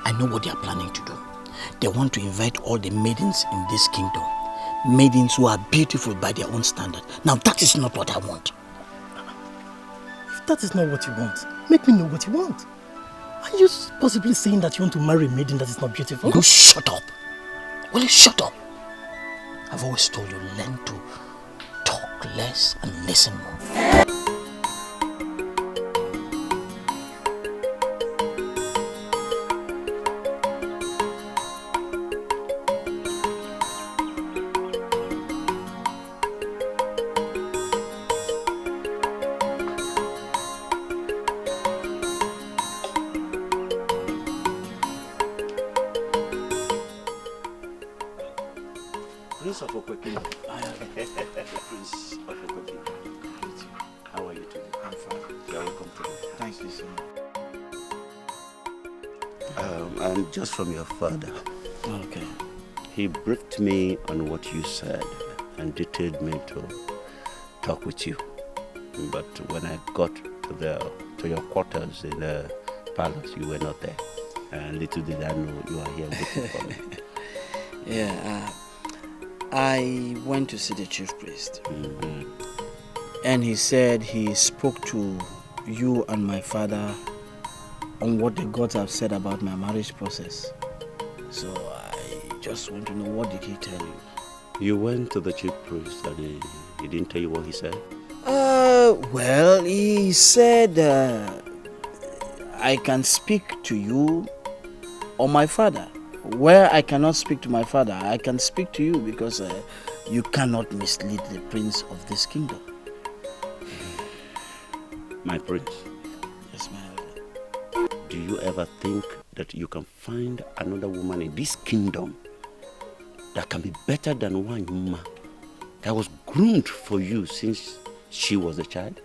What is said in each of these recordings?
I know what they are planning to do. They want to invite all the maidens in this kingdom. Maidens who are beautiful by their own standard. Now that is not what I want. If that is not what you want, make me know what you want. Are you possibly saying that you want to marry a maiden that is not beautiful? You shut up. Will you shut up? I've always told you, learn to talk less and listen more. Prince of Okwekino. Prince of Okwekino. How are you today? I'm fine. You're welcome today. Thank you so much. I'm just from your father. Okay. He briefed me on what you said and detailed me to talk with you. But when I got to your quarters in the palace, you were not there. And little did I know you are here waiting for me. Yeah, I went to see the chief priest. And he said he spoke to you and my father on what the gods have said about my marriage process. So I just want to know, what did he tell you? You went to the chief priest and he didn't tell you what he said? Well, he said I can speak to you or my father. Where I cannot speak to my father, I can speak to you because you cannot mislead the prince of this kingdom. My prince. Yes, my elder. Do you ever think that you can find another woman in this kingdom that can be better than one woman that was groomed for you since she was a child?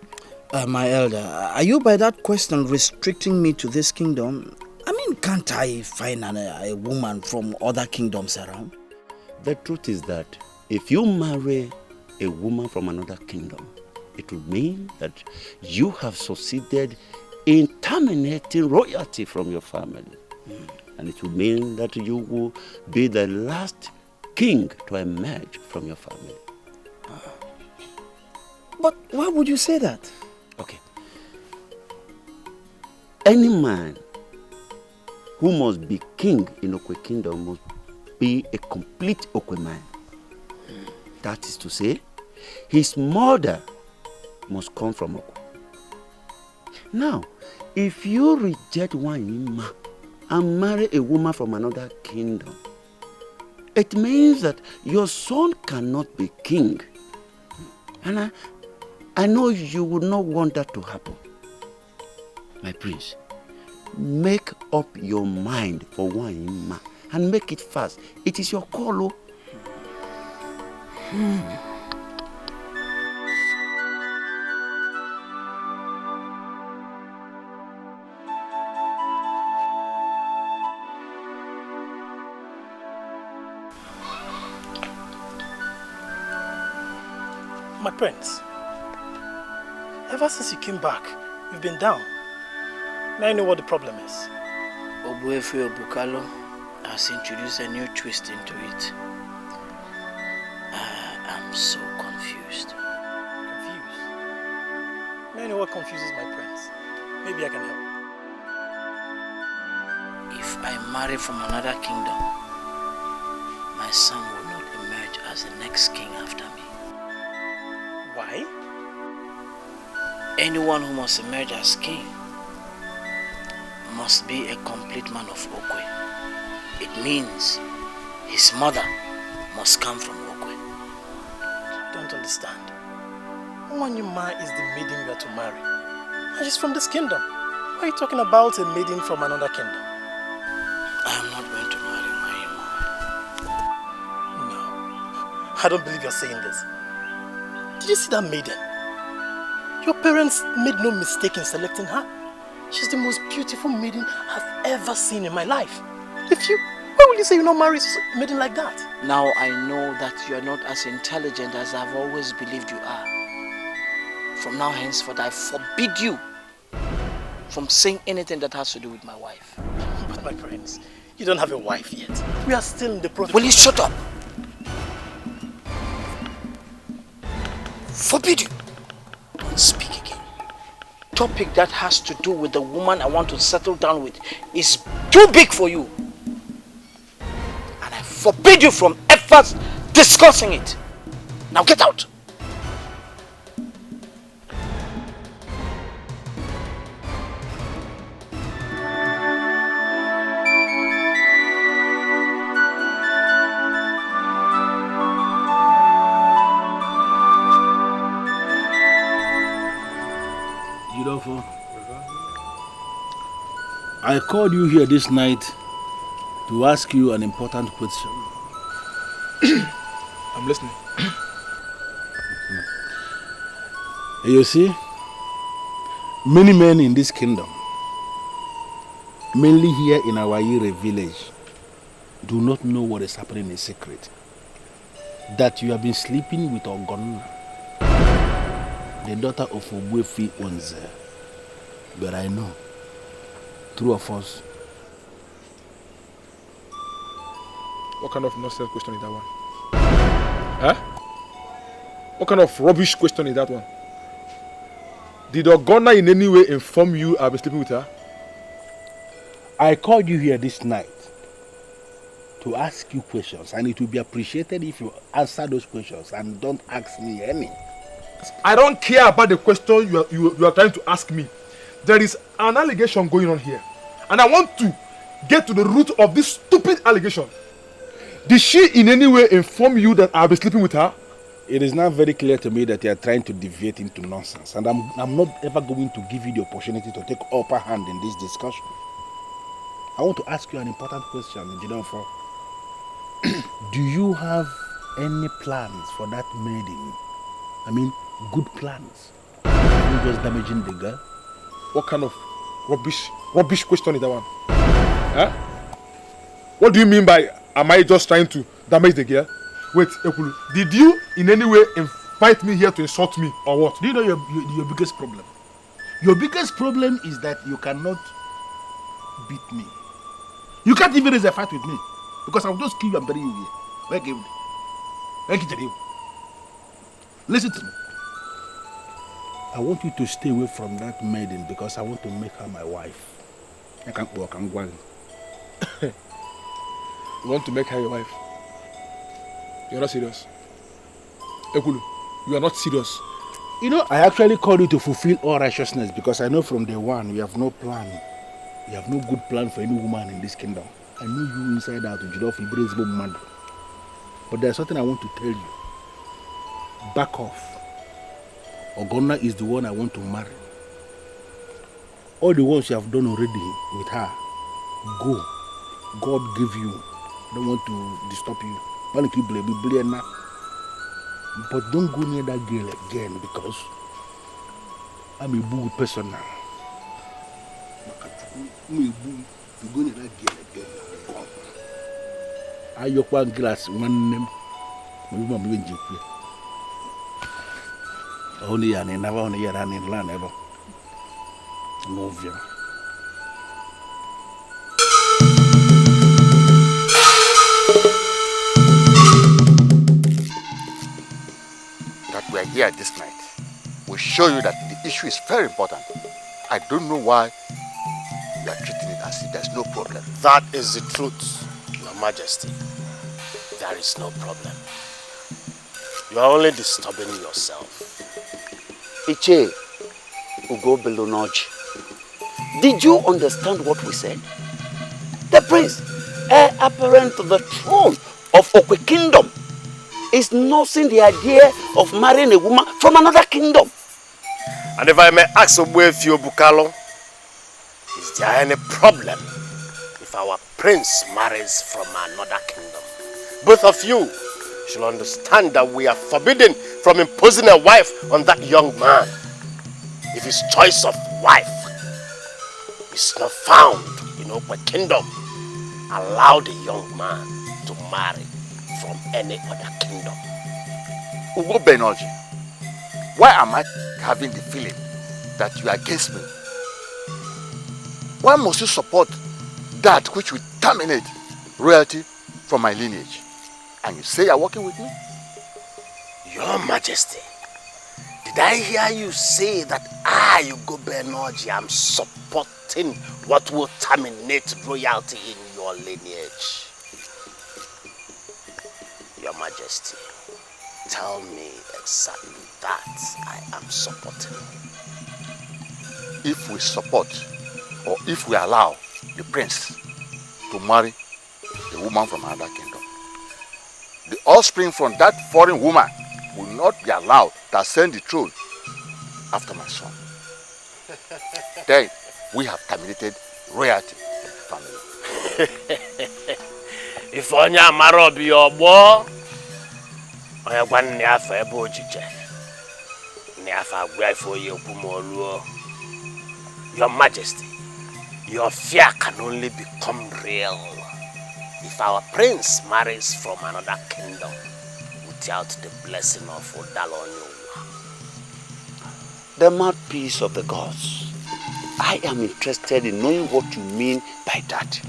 My elder, are you by that question restricting me to this kingdom? I mean, can't I find a woman from other kingdoms around? The truth is that if you marry a woman from another kingdom, it would mean that you have succeeded in terminating royalty from your family. And it would mean that you will be the last king to emerge from your family. But why would you say that? Okay. Any man who must be king in Okwe kingdom must be a complete Okwe man. That is to say, his mother must come from Okwe. Now, if you reject one Ima and marry a woman from another kingdom, it means that your son cannot be king. And I know you would not want that to happen. My prince, make up your mind for one Ima and make it fast. It is your call. My prince, ever since you came back, you've been down. Now I know what the problem is. Obuefi Obukalo has introduced a new twist into it. I'm so confused. Confused? Now I know what confuses my prince. Maybe I can help. If I marry from another kingdom, my son will not emerge as the next king after me. Why? Anyone who must emerge as king must be a complete man of Okwe. It means his mother must come from Okwe. I don't understand. Nwanyuma is the maiden you are to marry. And she's from this kingdom. Why are you talking about a maiden from another kingdom? I am not going to marry Nwanyuma. No. I don't believe you're saying this. Did you see that maiden? Your parents made no mistake in selecting her. She's the most beautiful maiden I've ever seen in my life. Why would you say you not marry a maiden like that? Now I know that you are not as intelligent as I've always believed you are. From now henceforth, I forbid you from saying anything that has to do with my wife. But my prince. You don't have a wife yet. We are still in the process. Will you shut up? Forbid you. Don't speak again. Topic that has to do with the woman I want to settle down with is too big for you. And I forbid you from ever discussing it. Now get out. I called you here this night to ask you an important question. I'm listening. You see, many men in this kingdom, mainly here in our Ire village, do not know what is happening in secret. That you have been sleeping with Ogonna, the daughter of Ogwefi Onze. But I know, true or false? What kind of nonsense question is that one? Huh? What kind of rubbish question is that one? Did Ogonna in any way inform you I've been sleeping with her? I called you here this night to ask you questions, and it will be appreciated if you answer those questions and don't ask me any. I don't care about the question you are trying to ask me. There is an allegation going on here, and I want to get to the root of this stupid allegation. Did she in any way inform you that I'll be sleeping with her? It is now very clear to me that you are trying to deviate into nonsense, and I'm not ever going to give you the opportunity to take upper hand in this discussion. I want to ask you an important question, Jidonfo. Do you have any plans for that maiden? I mean, good plans. Are you just damaging the girl? What kind of rubbish question is that one? Huh? What do you mean by am I just trying to damage the girl? Wait, Ekulu, did you in any way invite me here to insult me or what? Do you know your biggest problem? Your biggest problem is that you cannot beat me. You can't even raise a fight with me because I will just kill you and bury you here. Listen to me. I want you to stay away from that maiden because I want to make her my wife. I can't walk, I'm going. You want to make her your wife? You're not serious. Ekulu, you are not serious. You know, I actually called you to fulfill all righteousness because I know from day one you have no plan. You have no good plan for any woman in this kingdom. I know you inside out, mad. But there's something I want to tell you. Back off. Ogonna is the one I want to marry. All the ones you have done already with her, go. God give you. I don't want to disturb you. But don't go near that girl again because I'm a good person now. You go near that girl again. I your one glass, one name. Only and never only year and in land ever. No view. That we are here this night will show you that the issue is very important. I don't know why you are treating it as if there's no problem. That is the truth, Your Majesty. There is no problem. You are only disturbing yourself. Iche Ugo Belonoji, did you understand what we said? The prince, heir apparent to the throne of Okwe Kingdom, is nursing the idea of marrying a woman from another kingdom. And if I may ask Obuefi Bukalo, is there any problem if our prince marries from another kingdom? Both of you should understand that we are forbidden from imposing a wife on that young man. If his choice of wife is not found in Okwe Kingdom, allow the young man to marry from any other kingdom. Ugo Benoji, why am I having the feeling that you are against me? Why must you support that which will terminate royalty from my lineage. And you say you're working with me? Your Majesty, did I hear you say that I, Ugo Benoji, am supporting what will terminate royalty in your lineage? Your Majesty, tell me exactly that I am supporting. If we support or if we allow the prince to marry a woman from another kingdom, the offspring from that foreign woman will not be allowed to ascend the throne after my son. Then we have terminated royalty in the family. If Onya Marobi or Bo, I have one Niafa Ebojije. Niafa Grifo Yokumoluo. Your Majesty, your fear can only become real if our prince marries from another kingdom without the blessing of Odalonyo. The mouthpiece of the gods. I am interested in knowing what you mean by that.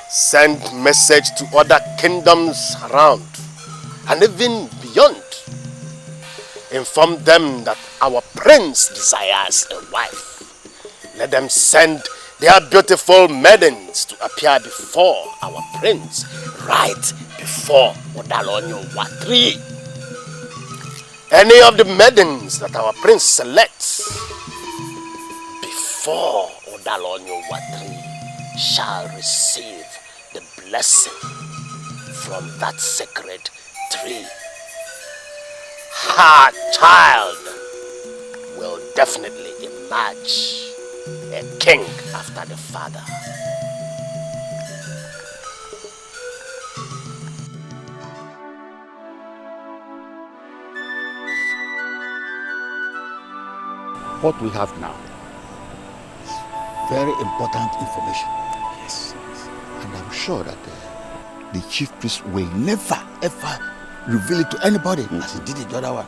Send message to other kingdoms around and even beyond. Inform them that our prince desires a wife. Let them send their beautiful maidens to appear before our prince, right before Odalonyo Watri. Any of the maidens that our prince selects before Odalonyo Watri shall receive the blessing from that sacred tree. Her child will definitely emerge a king after the father. What we have now is very important information. Yes. And I'm sure that the chief priest will never ever reveal it to anybody as he did the other one.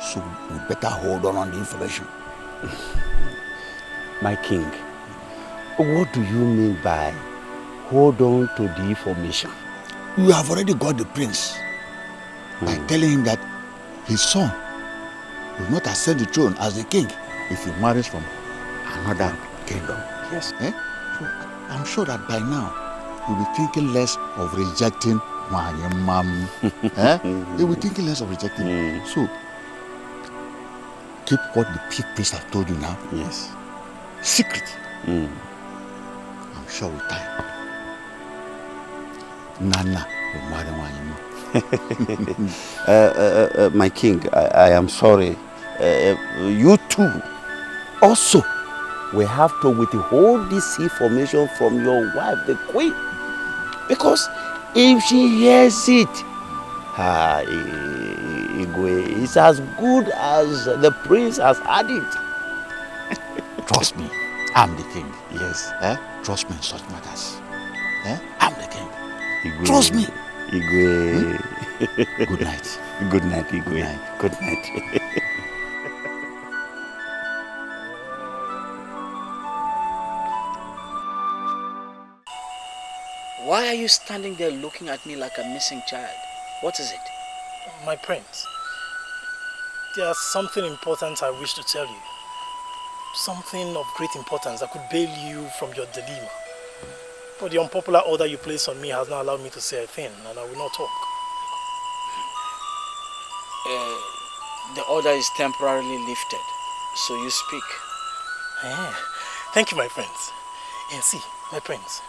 So we better hold on the information. My king, what do you mean by hold on to the information? You have already got the prince by telling him that his son will not ascend the throne as the king if he marries from another kingdom. Yes. So I'm sure that by now you'll be thinking less of rejecting my mom. You'll be thinking less of rejecting. So keep what the chief priest have told you now. Yes. Secret. I'm sure with time, Nana will marry Wanyama. My king, I am sorry. You too also will have to withhold this information from your wife, the queen. Because if she hears it, Igwe, it's as good as the prince has had it. Trust me, I'm the king. Yes. Trust me in such matters. I'm the king. Igwe. Trust me. Igwe. Good night. Good night, Igwe. Good night. Why are you standing there looking at me like a missing child? What is it? My prince, there's something important I wish to tell you. Something of great importance that could bail you from your dilemma. But the unpopular order you place on me has not allowed me to say a thing, and I will not talk. The order is temporarily lifted, so you speak. Thank you, my friends. See, my prince.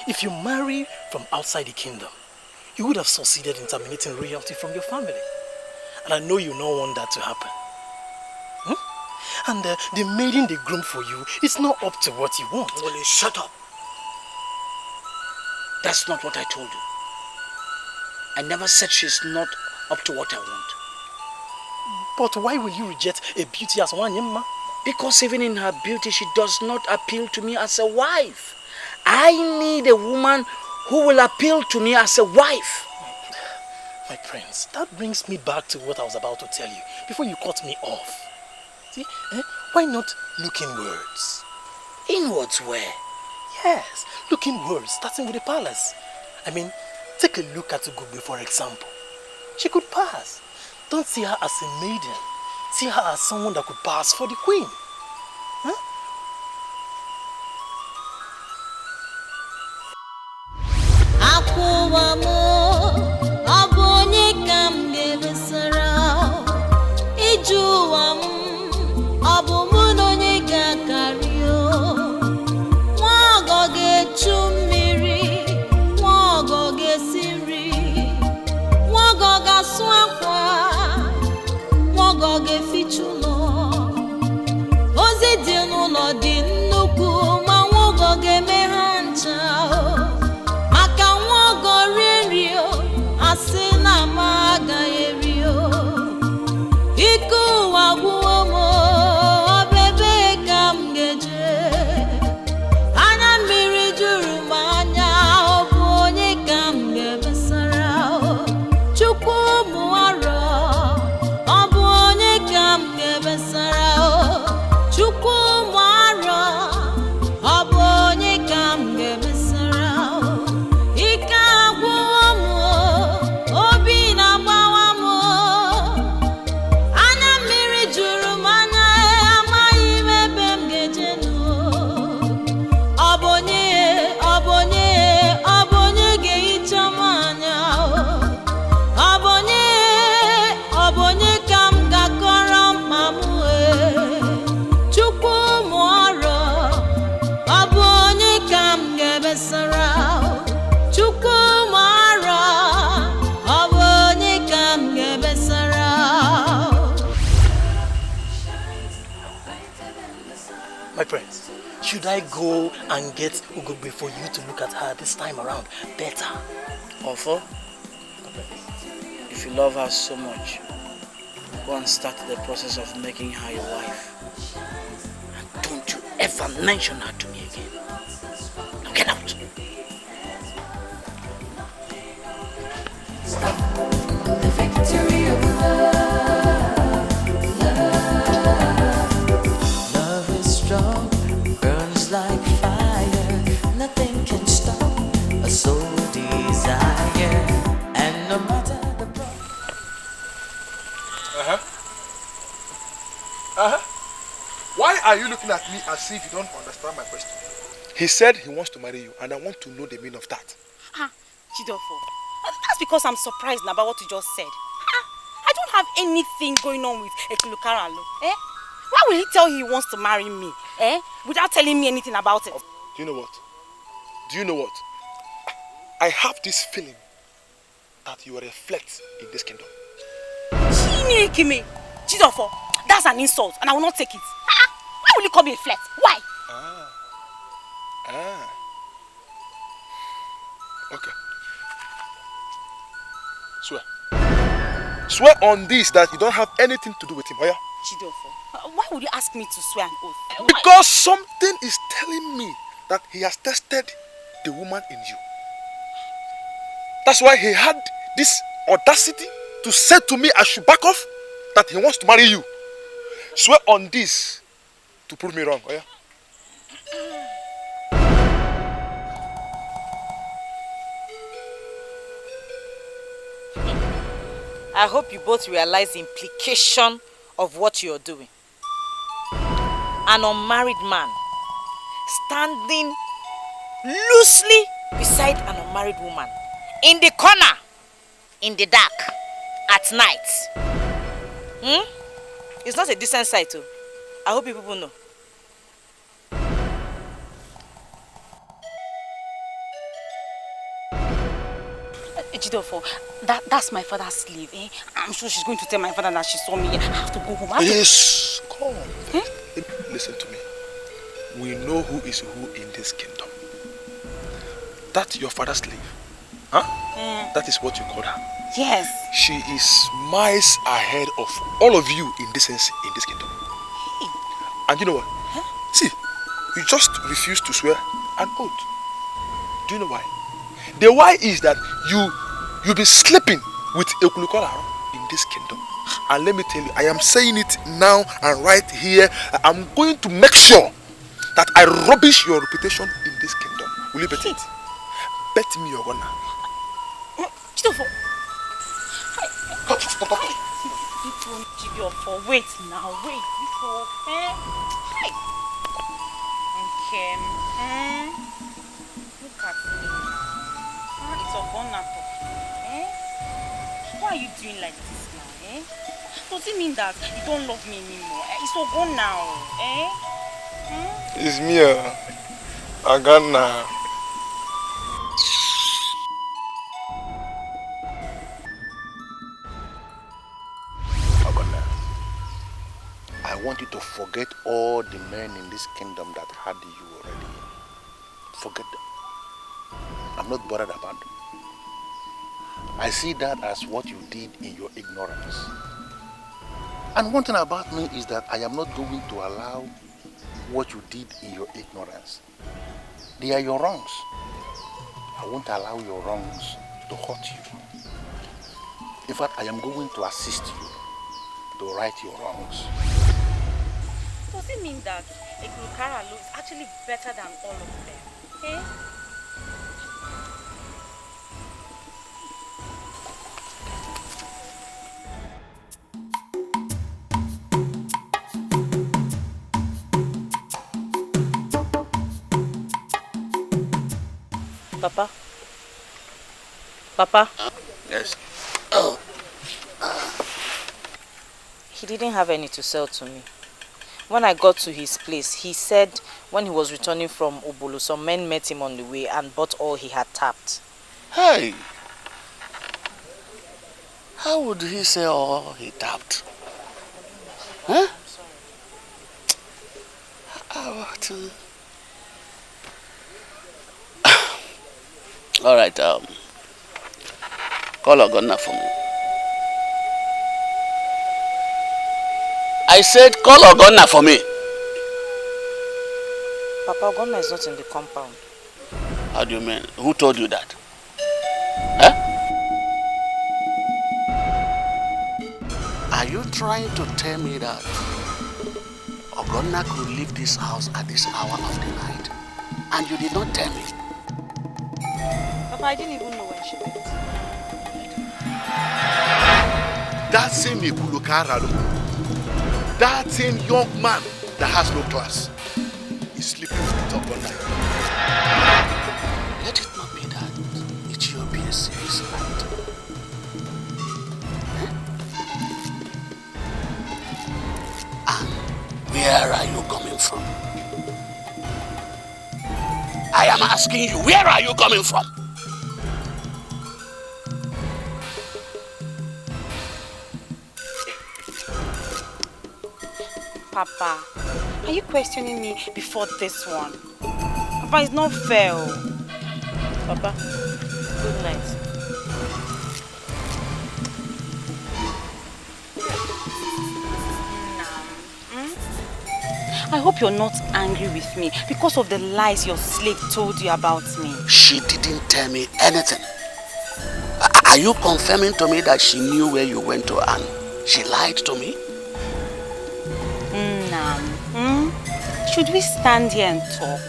If you marry from outside the kingdom, you would have succeeded in terminating royalty from your family. And I know you don't want that to happen. And the maiden they groomed for you is not up to what you want. Wole, shut up. That's not what I told you. I never said she's not up to what I want. But why will you reject a beauty as Wanyema? Because even in her beauty, she does not appeal to me as a wife. I need a woman who will appeal to me as a wife. My prince, that brings me back to what I was about to tell you before you cut me off. See, Why not look inwards? Inwards where? Yes, look inwards, starting with the palace. I mean, take a look at Ugugbe, for example. She could pass. Don't see her as a maiden. See her as someone that could pass for the queen. Huh? My friends, should I go and get Ugugbe for you to look at her this time around better? Ofo, if you love her so much, go and start the process of making her your wife. And don't you ever mention her to me again. Now get out. The victory of love is strong, burns like fire. Nothing can stop a soul desire, and no matter the Why are you looking at me as if you don't understand my question? He said he wants to marry you, and I want to know the meaning of that. Chidofo, that's because I'm surprised about what you just said. I don't have anything going on with Ekulukaralo. Why will he tell he wants to marry me? Without telling me anything about it? Do you know what? Do you know what? I have this feeling that you will reflect in this kingdom. Chidofo, that's an insult, and I will not take it. Why will you call me a flirt? Why? Okay. Swear. Swear on this that you don't have anything to do with him, Oya. Chidofo, why would you ask me to swear an oath? Because something is telling me that he has tested the woman in you. That's why he had this audacity to say to me I should back off, that he wants to marry you. Swear on this to prove me wrong, Oya. I hope you both realize the implication of what you're doing. An unmarried man standing loosely beside an unmarried woman in the corner, in the dark, at night. It's not a decent sight too. I hope you people know. Chidofo, that's my father's slave. I'm sure she's going to tell my father that she saw me. I have to go home. Yes, come on. Listen to me. We know who is who in this kingdom. That's your father's slave. That is what you call her. Yes. She is miles ahead of all of you in decency in this kingdom. And you know what? See, you just refuse to swear an oath. Do you know why? The why is that you'll be sleeping with Ekulukola in this kingdom. And let me tell you, I am saying it now and right here. I'm going to make sure that I rubbish your reputation in this kingdom. Will you bet it? Bet me you're gonna. Wait now, wait. Hey. Okay. Look at me now. It's all gone now. Why are you doing like this now? Does it mean that you don't love me anymore? It's all gone now. It's me, Agana. I want you to forget all the men in this kingdom that had you already. Forget them. I'm not bothered about them. I see that as what you did in your ignorance. And one thing about me is that I am not going to allow what you did in your ignorance. They are your wrongs. I won't allow your wrongs to hurt you. In fact, I am going to assist you to right your wrongs. Does it mean that Ekulukara is actually better than all of them? Papa? Papa? Yes. He didn't have any to sell to me. When I got to his place, he said when he was returning from Obolo, some men met him on the way and bought all he had tapped. Hey! How would he say all he tapped? Huh? Alright, call Ogonna for me. I said call Ogonna for me. Papa, Ogonna is not in the compound. How do you mean? Who told you that? Huh? Are you trying to tell me that Ogonna could leave this house at this hour of the night and you did not tell me? Papa, I didn't even know when she went. That same Ekulukara, that same young man that has no class, is sleeping with Ogonna. Let it not be that Ethiopia series night. And where are you coming from? I am asking you, where are you coming from? Papa, are you questioning me before this one? Papa, it's not fair. Papa, good night. I hope you're not angry with me because of the lies your slave told you about me. She didn't tell me anything. Are you confirming to me that she knew where you went to and she lied to me? Should we stand here and talk?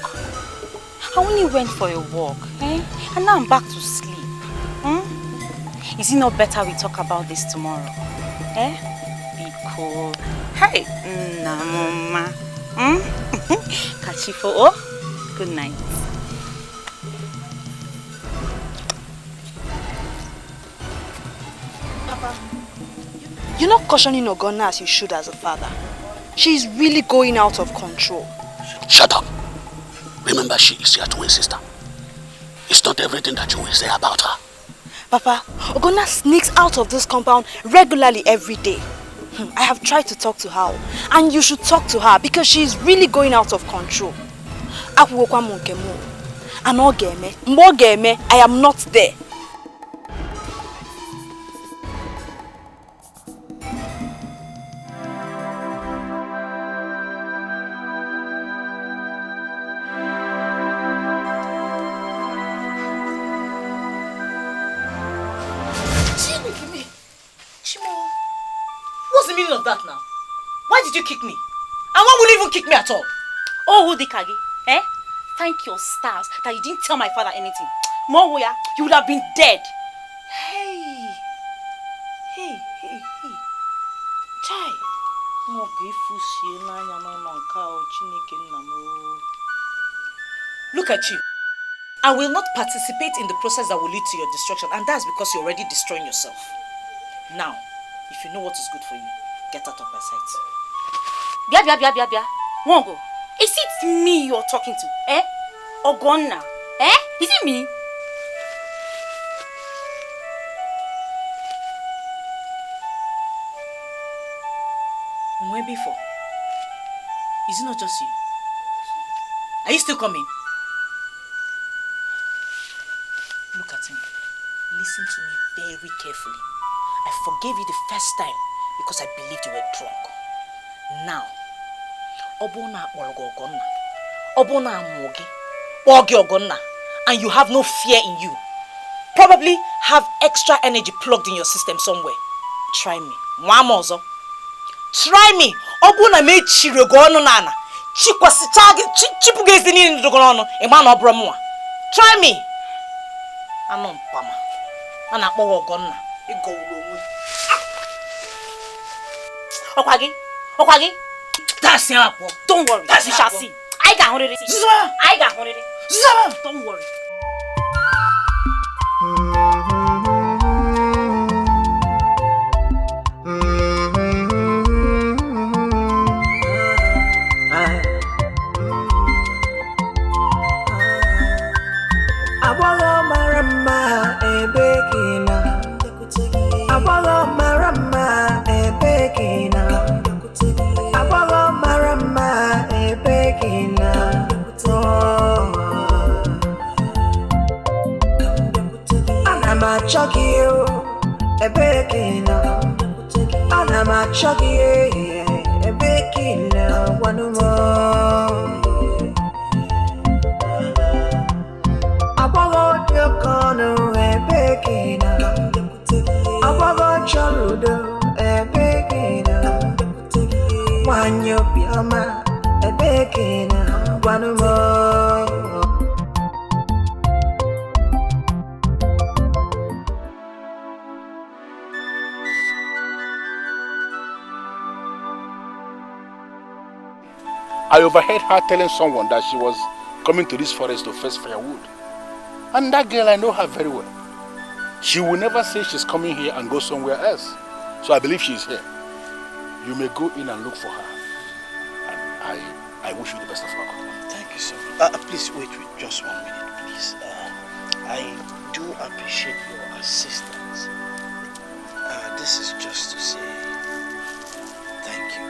I only went for a walk, and now I'm back to sleep. Is it not better we talk about this tomorrow? Be cool. Hey, mama. Kachifo, good night. Papa, you're not cautioning Ogonna as you should as a father. She's really going out of control. Shut up. Remember, she is your twin sister. It's not everything that you will say about her. Papa, Ogonna sneaks out of this compound regularly every day. I have tried to talk to her, and you should talk to her because she's really going out of control. I am not there. the meaning of that now? Why did you kick me? And why would you even kick me at all? Oh, Dikeh, eh? Thank your stars that you didn't tell my father anything. Mowoya, you would have been dead. Hey. Chai. Look at you. I will not participate in the process that will lead to your destruction, and that's because you're already destroying yourself. Now, if you know what is good for you, get out of my sight. Bia. Wongo, is it me you're talking to? Eh? Ogonna? Eh? Is it me? Where before? Is it not just you? Are you still coming? Look at me. Listen to me very carefully. I forgave you the first time because I believed you were drunk. Now, and you have no fear in you. Probably have extra energy plugged in your system somewhere. Try me. One more. Try me. Obuna me chirogono nana. Chipugezi ni ndogono. Emana obramwa. Try me. Anon pama. Ana kpowo gonna. Ego ulo. Okwagi. That's your apple. Don't worry. We shall see. I got 100. I got 100. Don't worry. I overheard her telling someone that she was coming to this forest to fetch firewood. And that girl, I know her very well. She will never say she's coming here and go somewhere else. So I believe she's here. You may go in and look for her. And I wish you the best of luck. Thank you so much. Please wait just 1 minute, please. I do appreciate your assistance. This is just to say thank you.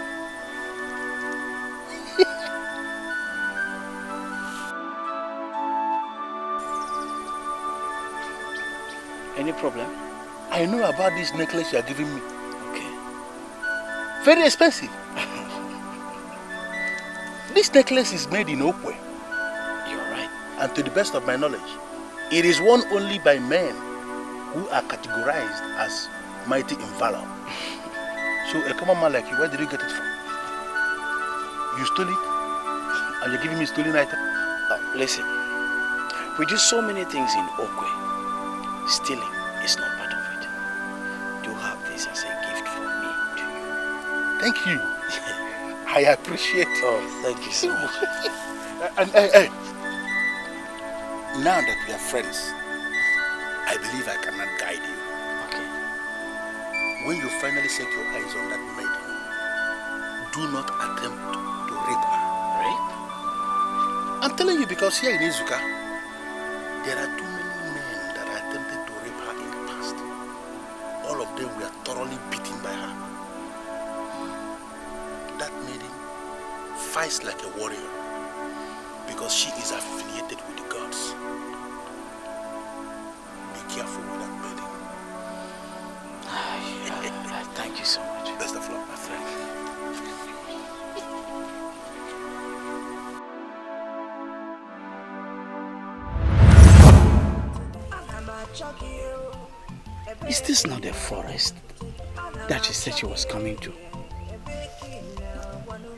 Any problem? I know about this necklace you are giving me. Okay. Very expensive. This necklace is made in Okwe. You're right. And to the best of my knowledge, it is worn only by men who are categorized as mighty in valor. So a common man like you, where did you get it from? You stole it? And you're giving me stolen item? Listen, we do so many things in Okwe. Stealing is not part of it. Do have this as a gift from me to you. Thank you. I appreciate it. Oh, thank you so much. And hey, now that we are friends, I believe I cannot guide you. Okay. When you finally set your eyes on that maiden, do not attempt to rape her. Rape? I'm telling you because here in Izuka, there are too many men that attempted to rape her in the past. All of them were thoroughly beaten by her. That maiden fights like a warrior because she is affiliated with the gods. Be careful with that maiden. Thank you so much. Best of luck, my friend. Is this not the forest that she said she was coming to?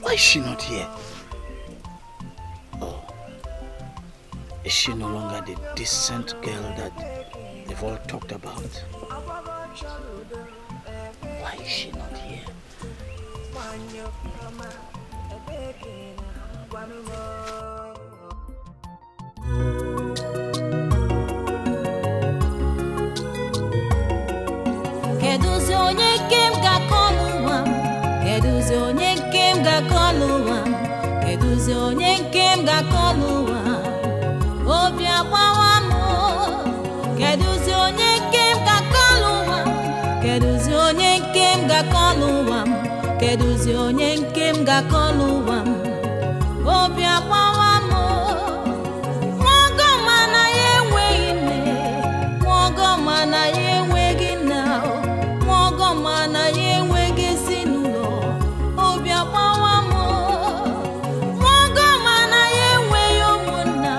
Why is she not here? Oh, is she no longer the decent girl that they've all talked about? Why is she not here? Keduzi onye kem ga-akọlụwa m, keduzi onye kem ga-akọlụwa m, keduzi onye kem ga-akọlụwa m, obi agbawa m, keduzi onye kem ga-akọlụwa m, keduzi onye kem ga-akọlụwa m, keduzi onye kem ga-akọlụwa m, obi agbawa m, nwogo mana ya enweghị nne, nwogo mana ya enweghị nna, nwogo mana ya enweghị ezinụlọ, obi agbawa m, nwogo mana ya enweghị ụmụnna,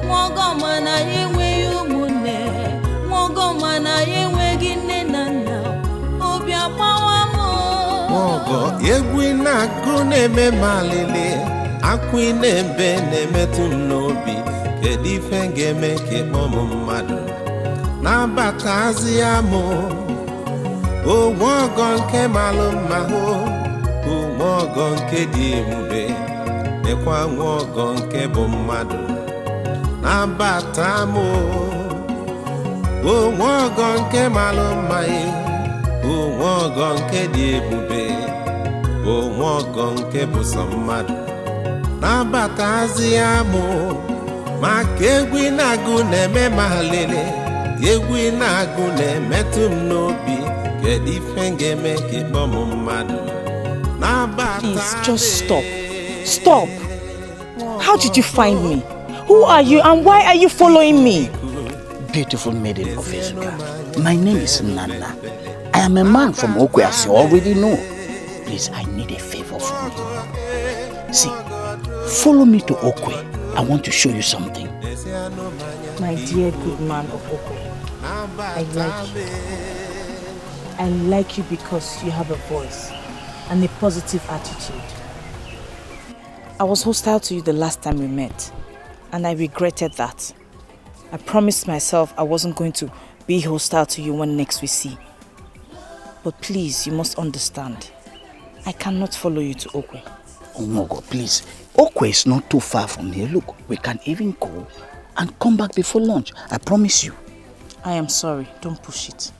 nwogo mana ya enweghị ụmụnne, nwogo mana ya enweghị nne na nna, obi agbawa m. Nwogo egwu ị na-agụ na-eme m alịlị, akwa ị na-ebe na-emetụ m n'obi, kedu ife m ga-eme ka ịkpọ m mmadụ nabatazi ya m, onwe ọgọ nke malụ mma hụ, onwe ọgọ nke dị ebube, dịkwa nwa ọgọ nke bụ mmadụ nabata m, onwe ọgọ nke malụ mma ye, onwe ọgọ nke dị ebube, onwe ọgọ nke bụ sọ mmadụ nabatazi ya m, maka egwu ị na-agụ na-eme m alịlị, egwu ị na-agụ na-emetụ m n'obi, kedu ife m ga-eme ka ịkpọ m mmadụ nabata. Please, just stop. Stop. How did you find me? Who are you and why are you following me? Beautiful maiden of Ezuka, my name is Nana. I am a man from Okwe, as you already know. Please, I need a favor from you. See, follow me to Okwe. I want to show you something. My dear good man of Okwe, I like you. I like you because you have a voice and a positive attitude. I was hostile to you the last time we met, and I regretted that. I promised myself I wasn't going to be hostile to you when next we see. But please, you must understand, I cannot follow you to Okwe. Oh no, God, please. Okwe is not too far from here. Look, we can even go and come back before lunch. I promise you. I am sorry. Don't push it.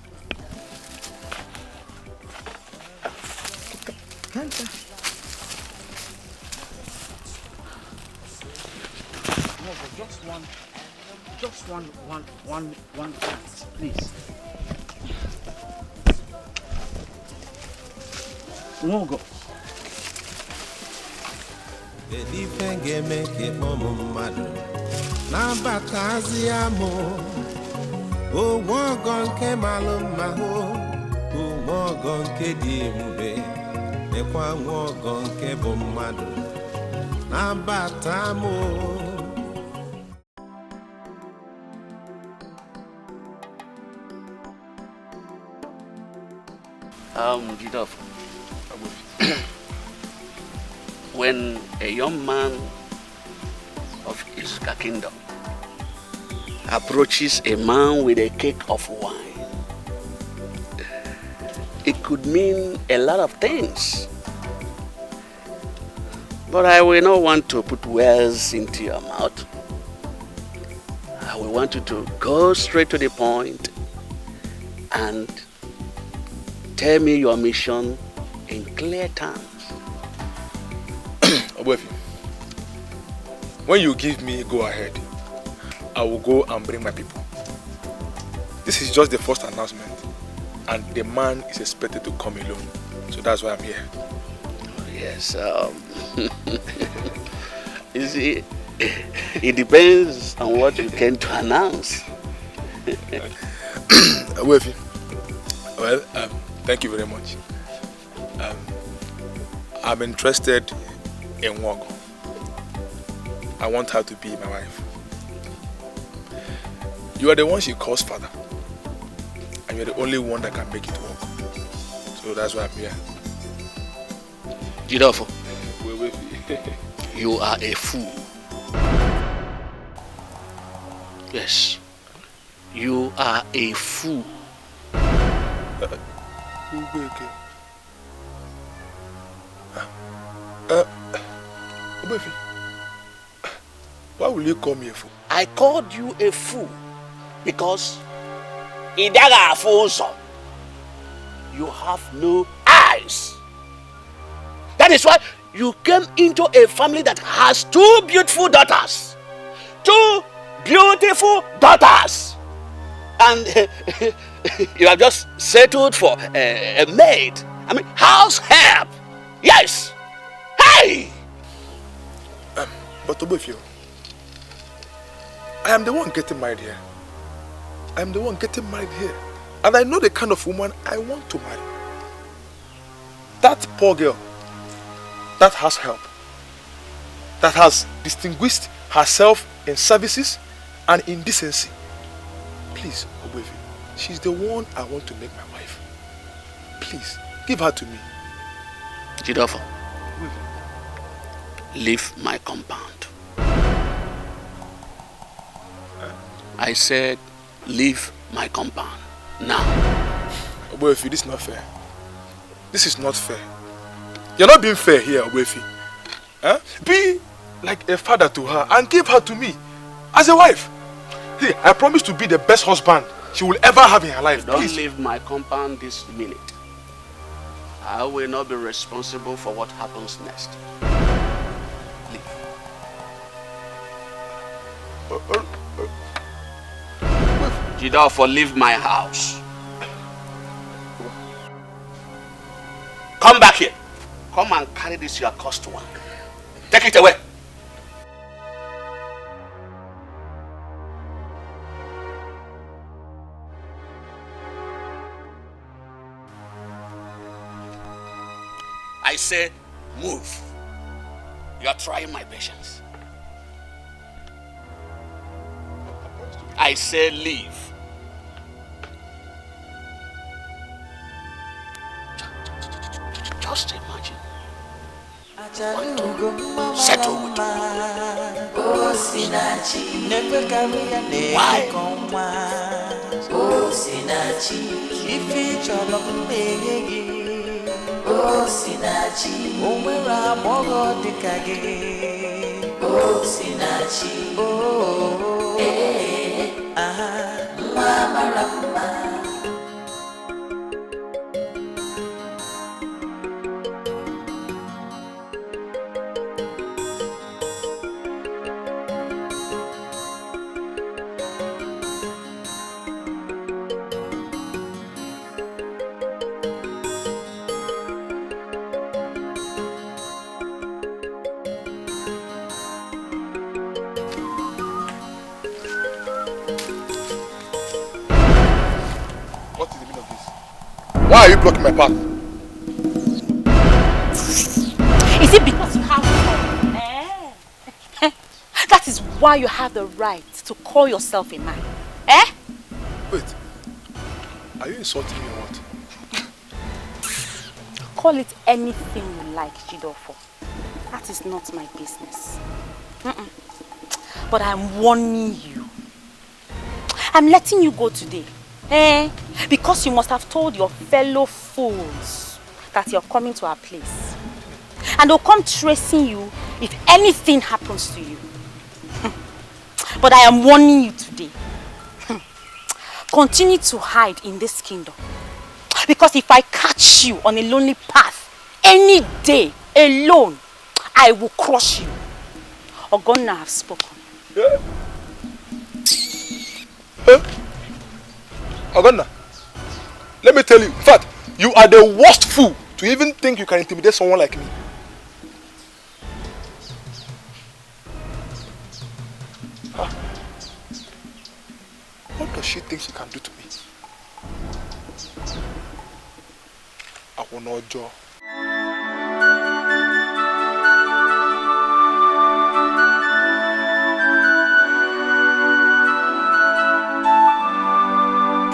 Just one chance, please. No, go. Kedu ife m ga-eme ka ịkpọ m mmadụ nabatazi ya m, onwe ọgọ nke malụ mma hụ, onwe ọgọ nke dị ebube, dịkwa nwa ọgọ nke bụ mmadụ nabata m. Jidov, when a young man of Izuka kingdom approaches a man with a cake of wine, it could mean a lot of things. But I will not want to put words into your mouth. I will want you to go straight to the point and tell me your mission in clear terms. Obefi, when you give me go ahead, I will go and bring my people. This is just the first announcement, and the man is expected to come alone. So that's why I'm here. Yes, you see, it depends on what you came to announce. Obefi, well, thank you very much. I'm interested in Nwogo. I want her to be my wife. You are the one she calls father, and you're the only one that can make it work. So that's why I'm here. Jidofo, You are a fool. Yes. You are a fool. Why will you call me a fool? I called you a fool because you have no eyes. That is why you came into a family that has two beautiful daughters. Two beautiful daughters. And you have just settled for a maid. I mean, house help. Yes. Hey! But Obefio, I am the one getting married here. I am the one getting married here. And I know the kind of woman I want to marry. That poor girl, that has help, that has distinguished herself in services and in decency. Please, Obefio, she's the one I want to make my wife. Please, give her to me. Jidofo, leave my compound. I said, leave my compound now. Obefio, this is not fair. This is not fair. You're not being fair here, Obefio. Huh? Be like a father to her and give her to me as a wife. See, I promise to be the best husband she will ever have in her life. Don't Please. leave my compound this minute. I will not be responsible for what happens next. Leave. Jidofo, leave my house. Come back here. Come and carry this your cursed one. Take it away. I say, move. You are trying my patience. I say, leave. Just imagine. Settle with me. Why? Why are you blocking my path? Is it because you have that is why you have the right to call yourself a man? Eh? Wait. Are you insulting me or what? Call it anything you like, Jidofo. That is not my business. But I'm warning you. I'm letting you go today. Because you must have told your fellow fools that you're coming to our place. And they'll come tracing you if anything happens to you. But I am warning you today. Continue to hide in this kingdom. Because if I catch you on a lonely path any day alone, I will crush you. Ogonna have spoken. Ogonna, let me tell you, in fact, you are the worst fool to even think you can intimidate someone like me. What does she think she can do to me? I will not jaw.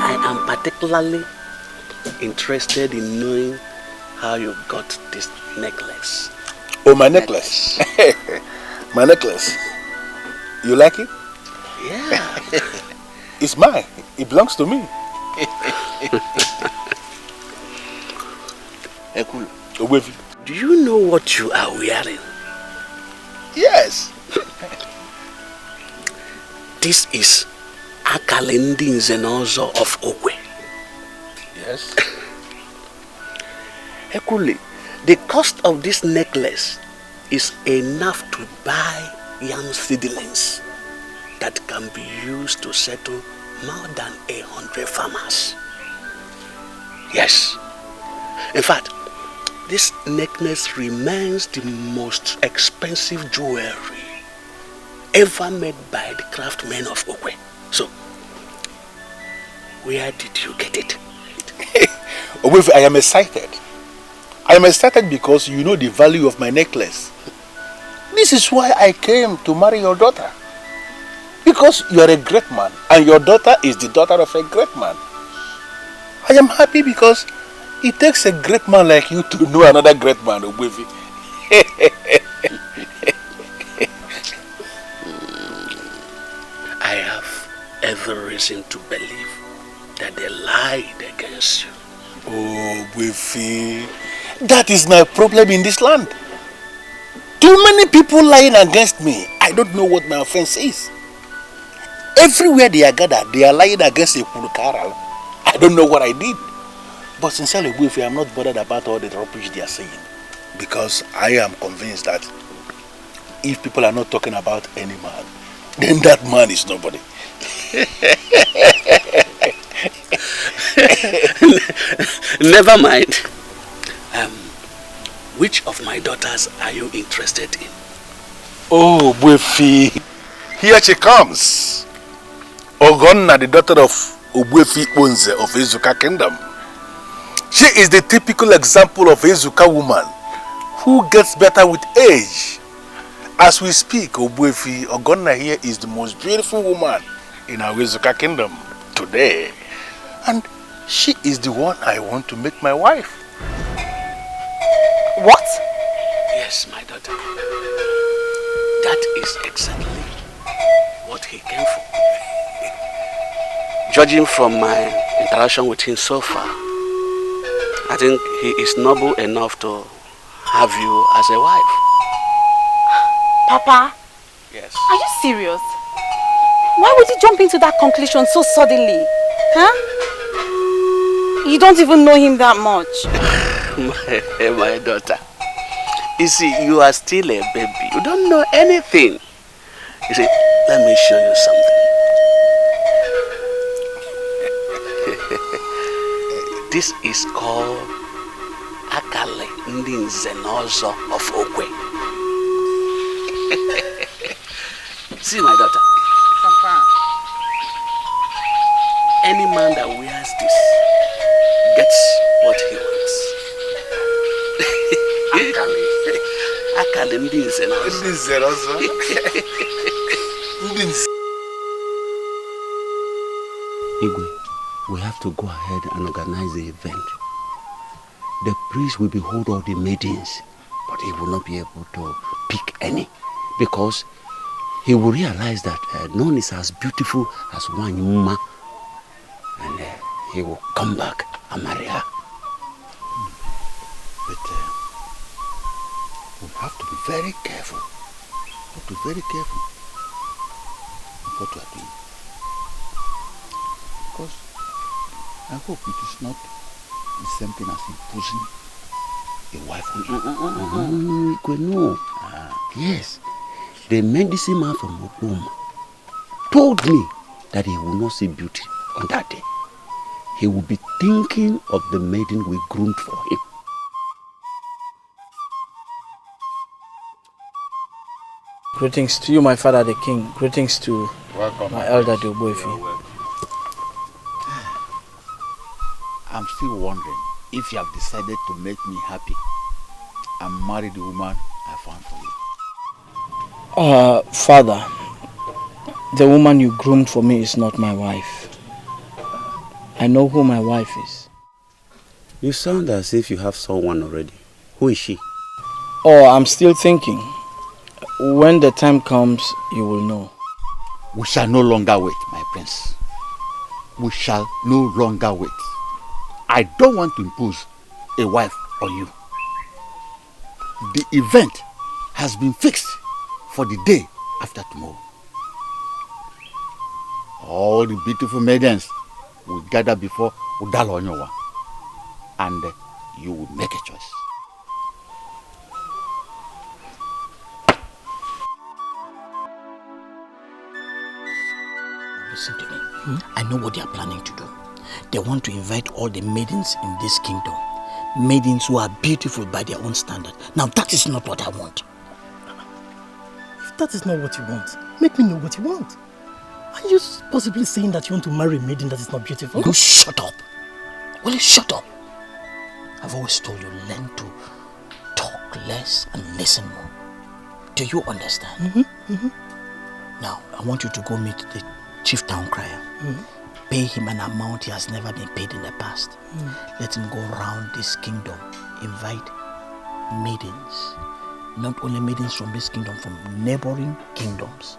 I am particularly interested in knowing how you got this necklace. Oh, my necklace. My necklace. You like it? Yeah. It's mine. It belongs to me. Ekulu, Owefi. do you know what you are wearing? Yes. This is Akalendin Zenozo of Okwe. Yes. Ekule, the cost of this necklace is enough to buy yam seedlings that can be used to settle more than 100 farmers. Yes. In fact, this necklace remains the most expensive jewelry ever made by the craftsmen of Okwe. So, where did you get it? Owefi, I am excited. I am excited because you know the value of my necklace. This is why I came to marry your daughter. Because you are a great man and your daughter is the daughter of a great man. I am happy because it takes a great man like you to know another great man, Owefi. I have every reason to believe that they lied against you. Oh, Owefi, that is my problem in this land. Too many people lying against me. I don't know what my offense is. Everywhere they are gathered, they are lying against a Pulukaral. I don't know what I did. But sincerely, Owefi, I'm not bothered about all the rubbish they are saying. Because I am convinced that if people are not talking about any man, then that man is nobody. Never mind. Which of my daughters are you interested in? Oh, Owefi, here she comes. Ogonna, the daughter of Owefi Onze of Ezuka Kingdom. She is the typical example of Ezuka woman who gets better with age. As we speak, Owefi, Ogonna here is the most beautiful woman in our Ezuka Kingdom today. And she is the one I want to make my wife. What? Yes, my daughter. That is exactly what he came for. Judging from my interaction with him so far, I think he is noble enough to have you as a wife. Papa? Yes. Are you serious? Why would you jump into that conclusion so suddenly? Huh? You don't even know him that much. my daughter. You see, you are still a baby. You don't know anything. You see, let me show you something. This is called Akale Ndi Zenozo of Okwe. See, my daughter. Papa. Any man that wears this gets what he wants. Akale Ndi Zenozo. Igwe, we have to go ahead and organize the event. The priest will behold all the maidens, but he will not be able to pick any because he will realize that none is as beautiful as one Yuma, and he will come back and marry her. But we have to be very careful. We have to be very careful of what we are doing. Because I hope it is not the same thing as imposing a wife on you. No. Yes. The medicine man from Oklahoma told me that he will not see beauty on that day. He will be thinking of the maiden we groomed for him. Greetings to you, my father the king. Greetings to my elder the Owefi. I'm still wondering if you have decided to make me happy and marry the woman I found for you. Father, the woman you groomed for me is not my wife. I know who my wife is. You sound as if you have someone already. Who is she? Oh, I'm still thinking. When the time comes, you will know. We shall no longer wait, my prince. We shall no longer wait. I don't want to impose a wife on you. The event has been fixed for the day after tomorrow. All the beautiful maidens will gather before Udalo Onyowa, and you will make a choice. Listen to me. I know what they are planning to do. They want to invite all the maidens in this kingdom. Maidens who are beautiful by their own standard. Now that is not what I want. If that is not what you want, make me know what you want. Are you possibly saying that you want to marry a maiden that is not beautiful? You shut up. Will you shut up? I've always told you, learn to talk less and listen more. Do you understand? Now, I want you to go meet the chief town crier. Pay him an amount he has never been paid in the past. Let him go around this kingdom, invite maidens. Not only maidens from this kingdom, from neighboring kingdoms.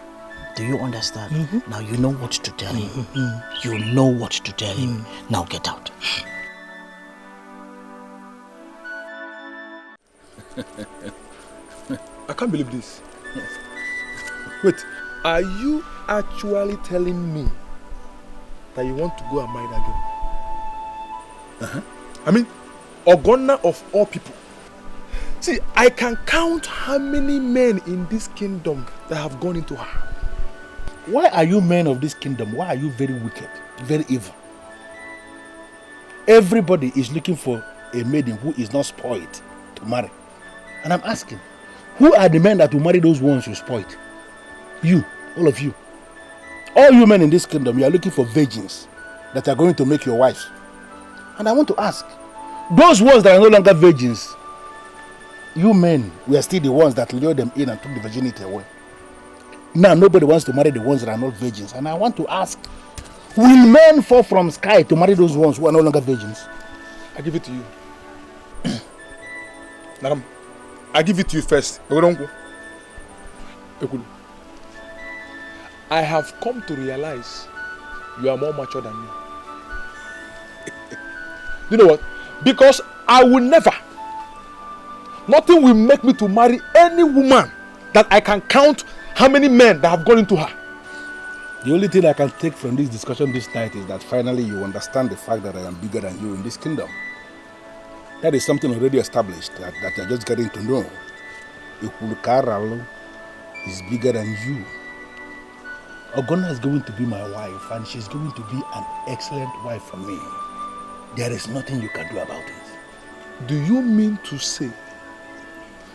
Do you understand? Now you know what to tell him. You know what to tell him. Now get out. I can't believe this. Wait, are you actually telling me that you want to go and marry that girl? I mean, Ogonna of all people. See, I can count how many men in this kingdom that have gone into her. Why are you men of this kingdom? Why are you very wicked, very evil? Everybody is looking for a maiden who is not spoiled to marry. And I'm asking, who are the men that will marry those ones you spoiled? You, all of you. All you men in this kingdom, you are looking for virgins that are going to make your wives. And I want to ask, those ones that are no longer virgins, you men were still the ones that lured them in and took the virginity away. Now nobody wants to marry the ones that are not virgins. And I want to ask, will men fall from sky to marry those ones who are no longer virgins? I give it to you. Madam, I give it to you first. I have come to realize you are more mature than me. You know what? Because I will never, nothing will make me to marry any woman that I can count how many men that have gone into her. The only thing I can take from this discussion this night is that finally you understand the fact that I am bigger than you in this kingdom. That is something already established that you're just getting to know. Ikulukaralo is bigger than you. Ogonna is going to be my wife and she's going to be an excellent wife for me. There is nothing you can do about it. Do you mean to say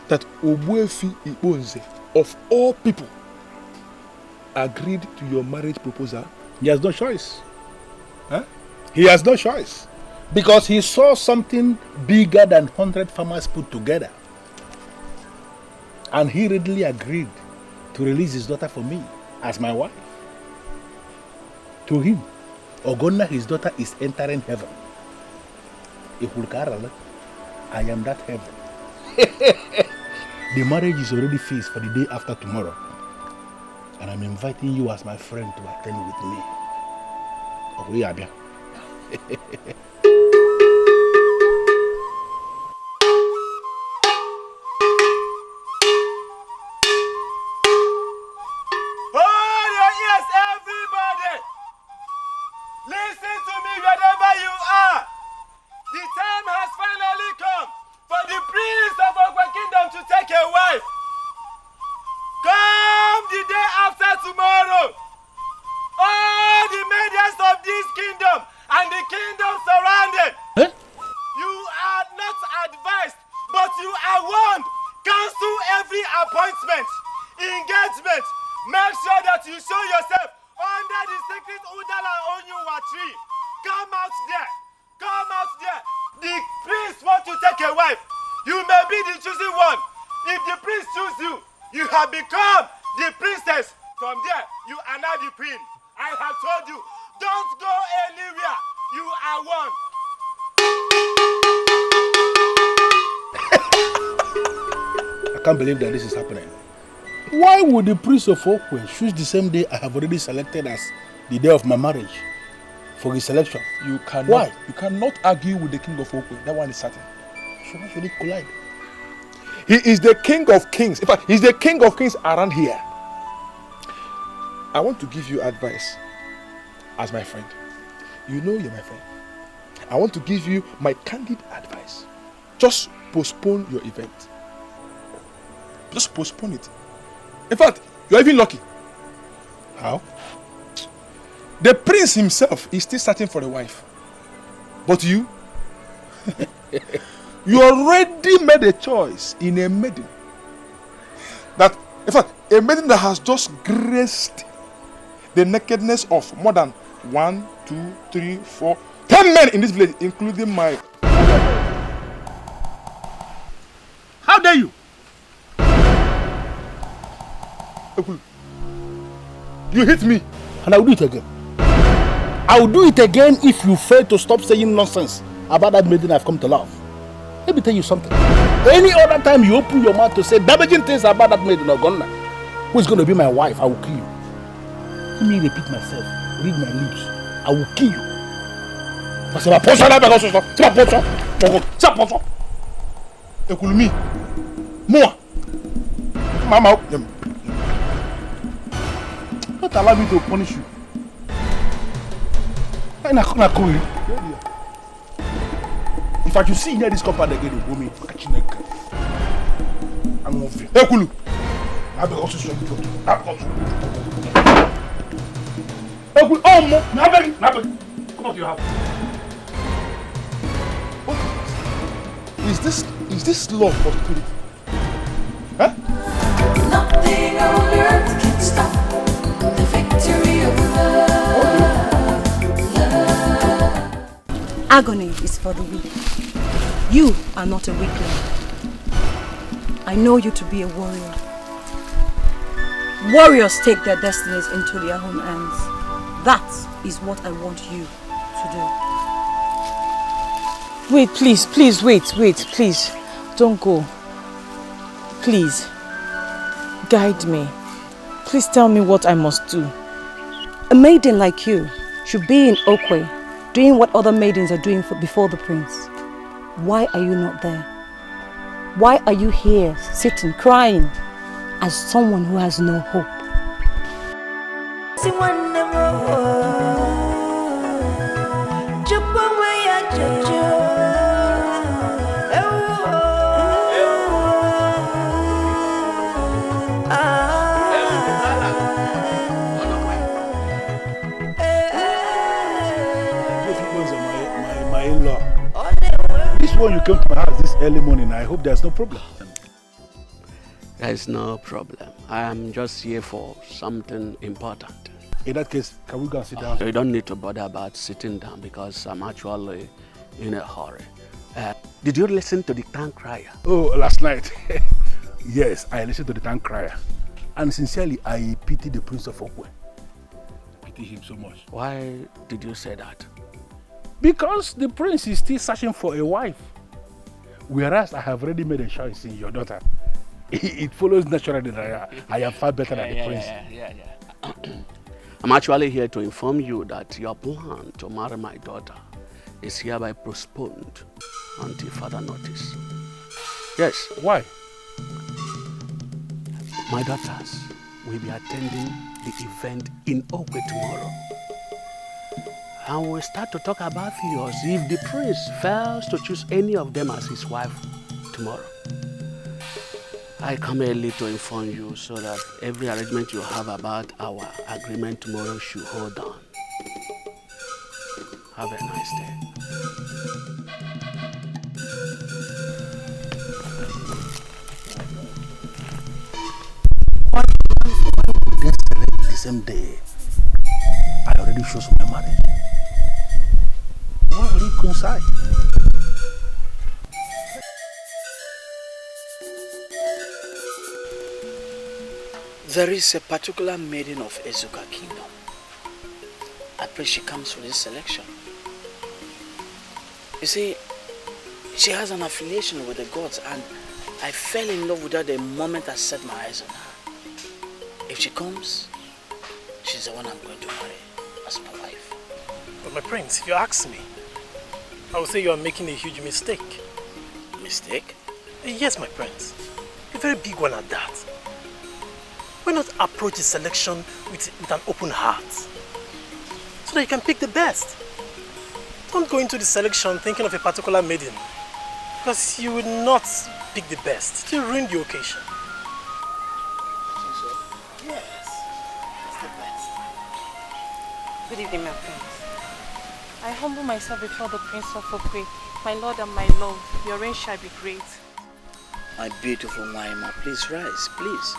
that Obuefi Ibonze, of all people, agreed to your marriage proposal? He has no choice. He has no choice. Because he saw something bigger than 100 farmers put together. And he readily agreed to release his daughter for me as my wife. To him, Ogonna, his daughter, is entering heaven. I am that heaven. The marriage is already fixed for the day after tomorrow. And I'm inviting you as my friend to attend with me. Obiago. Hold your ears, everybody! Listen to me wherever you are. The time has finally come for the prince of our kingdom to take a wife. Come the day after tomorrow. All the maidens of this kingdom and the kingdom surrounded. You are not advised, but you are warned. Cancel every appointment, engagement. Make sure that you show yourself under the sacred Udala Onyuwa tree. Come out there. Come out there. The prince wants to take a wife. You may be the chosen one. If the prince chooses you, you have become the princess. From there, you are now the queen. I have told you, don't go anywhere. You are one. can't believe that this is happening. Why would the priest of Okwe choose the same day I have already selected as the day of my marriage for his selection? You cannot. Why? You cannot argue with the king of Okwe. That one is certain. So why should it collide? He is the king of kings. In fact, he's the king of kings around here. I want to give you advice as my friend. You know you're my friend. I want to give you my candid advice. Just postpone your event. Just postpone it. In fact, you're even lucky. How? The prince himself is still searching for a wife. But you, you already made a choice in a maiden. That, in fact, a maiden that has just graced the nakedness of more than 1, 2, 3, 4, 10 men in this village, including my... How dare you? You hit me. And I will do it again. I will do it again if you fail to stop saying nonsense about that maiden I've come to love. Let me tell you something. Any other time you open your mouth to say damaging things about that maiden or Gonna, who is going to be my wife, I will kill you. Let me repeat myself. Read my lips. I will kill you. C'est ma poche là, c'est ma poche. C'est ma poche. Écoute-moi. Moi. Mama. Don't allow me to punish you. If I should see you near this compound again, you will me catch you. I'm off you. Hey, Kulu. I have also shown you. Hey, Kulu. Oh, mo. Come on to your house. Is this love or stupidity? Huh? Nothing on earth can stop the victory of love. Agony is for the weak. You are not a weakling. I know you to be a warrior. Warriors take their destinies into their own hands. That is what I want you to do. Wait, please, wait, please. Don't go. Please. Guide me. Please tell me what I must do. A maiden like you should be in Okwe, doing what other maidens are doing before the prince. Why are you not there? Why are you here, sitting, crying, as someone who has no hope? When you came to my house this early morning, I hope there's no problem. There's no problem. I am just here for something important. In that case, can we go and sit down? You don't need to bother about sitting down because I'm actually in a hurry. Did you listen to the town crier? Oh, last night. Yes, I listened to the town crier. And sincerely, I pity the Prince of Okwe. I pity him so much. Why did you say that? Because the prince is still searching for a wife. Whereas I have already made a choice in your daughter. It follows naturally that I am far better than the prince. I'm actually here to inform you that your plan to marry my daughter is hereby postponed until further notice. Yes. Why? My daughters will be attending the event in Okwe tomorrow. And we'll start to talk about yours if the prince fails to choose any of them as his wife tomorrow. I come early to inform you so that every arrangement you have about our agreement tomorrow should hold on. Have a nice day. Why would they select the same day? I already chose my marriage. Why would it coincide? There is a particular maiden of Ezuka kingdom. I pray she comes for this selection. You see, she has an affiliation with the gods and I fell in love with her the moment I set my eyes on her. If she comes, she's the one I'm going to marry as my wife. But my prince, if you ask me, I would say you are making a huge mistake. Mistake? Yes, my prince. A very big one at that. Why not approach the selection with an open heart? So that you can pick the best. Don't go into the selection thinking of a particular maiden. Because you will not pick the best. It will ruin the occasion. Yes, that's the best. Good evening, my prince. I humble myself before the Prince of Okwe, my lord and my love. Your reign shall be great. My beautiful Waima, please rise, please.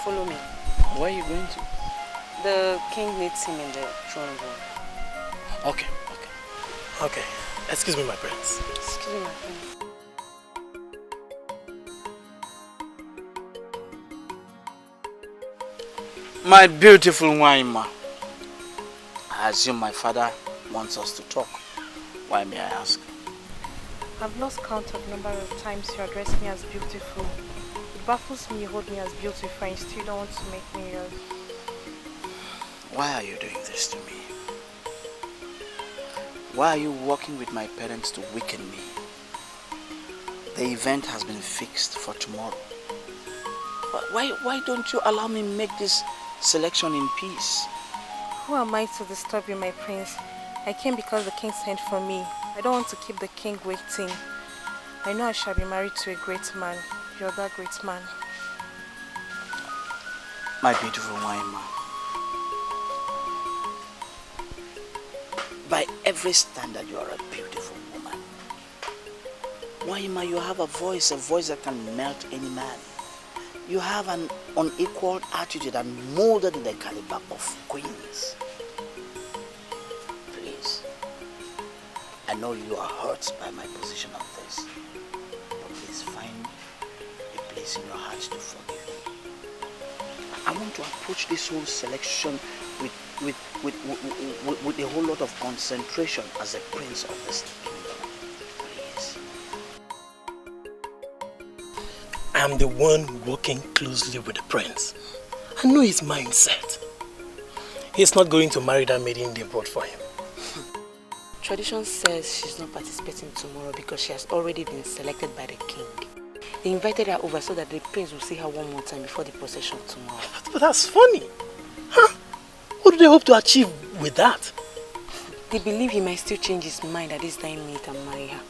Follow me. Where are you going to? The king needs him in the throne room. Okay. Okay. Excuse me, my prince. Excuse me, my prince. My beautiful Waima, I assume my father wants us to talk. Why may I ask? I've lost count of the number of times you address me as beautiful. It baffles me you hold me as beautiful and you still don't want to make me yours. Why are you doing this to me? Why are you working with my parents to weaken me? The event has been fixed for tomorrow. But why don't you allow me make this selection in peace? Who am I to disturb you, my prince? I came because the king sent for me. I don't want to keep the king waiting. I know I shall be married to a great man. You're that great man. My beautiful Waima, by every standard, you are a beautiful woman. Waima, you have a voice that can melt any man. You have an unequaled attitude and molded in the caliber of queens. Please, I know you are hurt by my position of this, but please find a place in your heart to forgive me. I want to approach this whole selection with a whole lot of concentration as a prince of this kingdom. Please. I am the one working closely with the prince. I know his mindset. He's not going to marry that maiden they brought for him. Tradition says she's not participating tomorrow because she has already been selected by the king. They invited her over so that the prince will see her one more time before the procession tomorrow. But that's funny. Huh? What do they hope to achieve with that? They believe he might still change his mind at this time minute and marry her.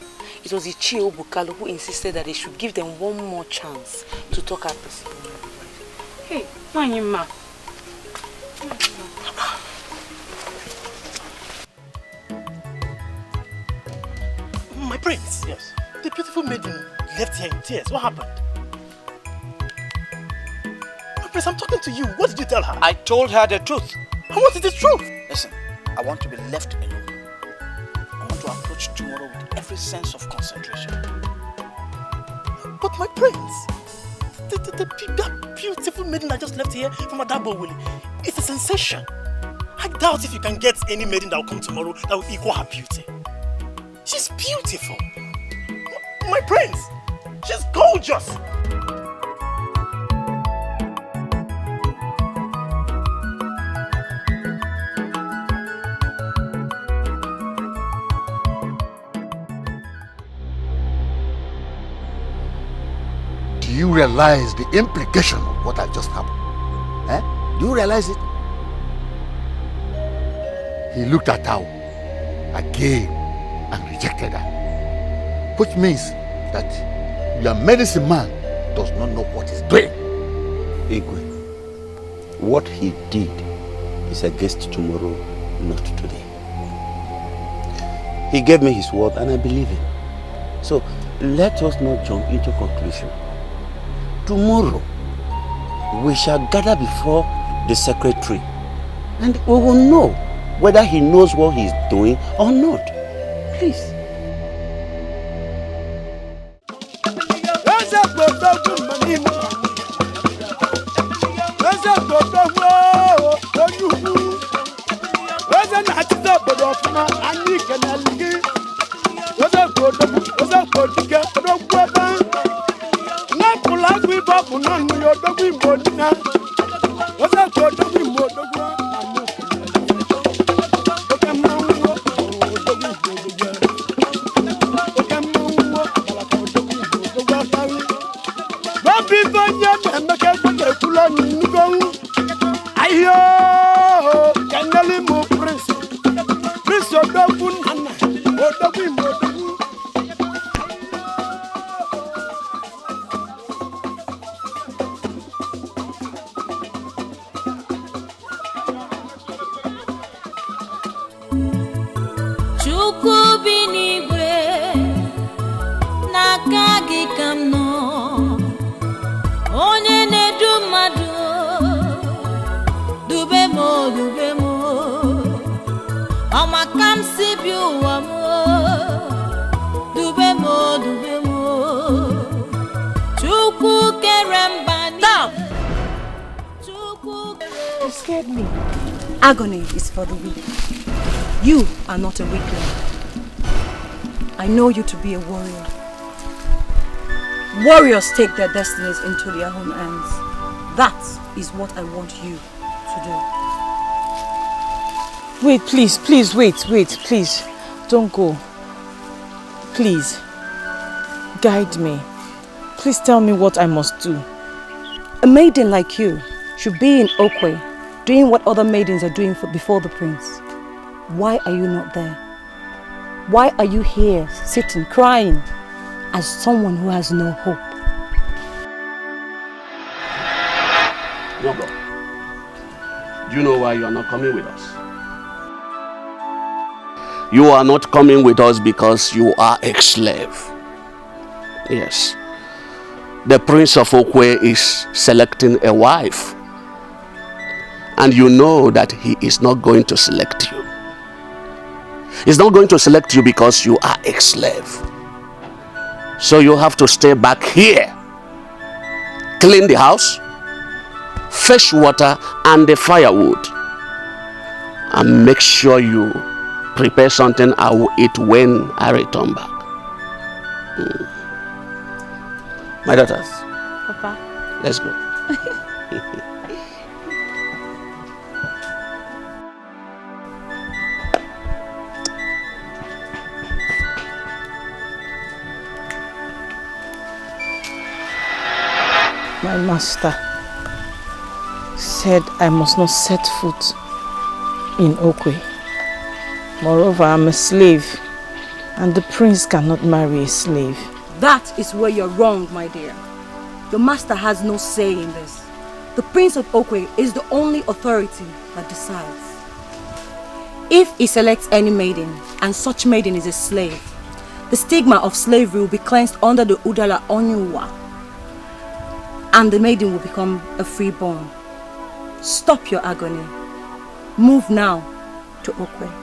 It was Ichie Obukalo who insisted that they should give them one more chance to talk out peacefully. Hey, Wanyima. My prince. Yes. The beautiful maiden left here in tears. What happened? My prince, I'm talking to you. What did you tell her? I told her the truth. And what is the truth? Listen, I want to be left alone. I want to approach tomorrow with every sense of concentration. But my prince, that beautiful maiden that just left here from Adabo Willie, it's a sensation. I doubt if you can get any maiden that will come tomorrow that will equal her beauty. She's beautiful. My prince, she's gorgeous. Do you realize the implication of what had just happened? Eh? Do you realize it? He looked at her again and rejected her. Which means that your medicine man does not know what he's doing. Igwe, what he did is against tomorrow, not today. He gave me his word and I believe him. So let us not jump into conclusion. Tomorrow, we shall gather before the secretary and we will know whether he knows what he's doing or not. Please. Where's Agony is for the weak. You are not a weakling. I know you to be a warrior. Warriors take their destinies into their own hands. That is what I want you to do. Wait, please, wait, please. Don't go. Please. Guide me. Please tell me what I must do. A maiden like you should be in Okwe, doing what other maidens are doing before the prince. Why are you not there? Why are you here, sitting, crying, as someone who has no hope? Noble, do you know why you are not coming with us? You are not coming with us because you are a slave. Yes. The Prince of Okwe is selecting a wife. And you know that he is not going to select you. He's not going to select you because you are a slave. So you have to stay back here. Clean the house, fetch water and the firewood. And make sure you prepare something I will eat when I return back. My daughters. Papa. Let's go. My master said I must not set foot in Okwe. Moreover, I'm a slave, and the prince cannot marry a slave. That is where you're wrong, my dear. Your master has no say in this. The Prince of Okwe is the only authority that decides. If he selects any maiden, and such maiden is a slave, the stigma of slavery will be cleansed under the Udala Onyuwa, and the maiden will become a freeborn. Stop your agony. Move now to Okwe.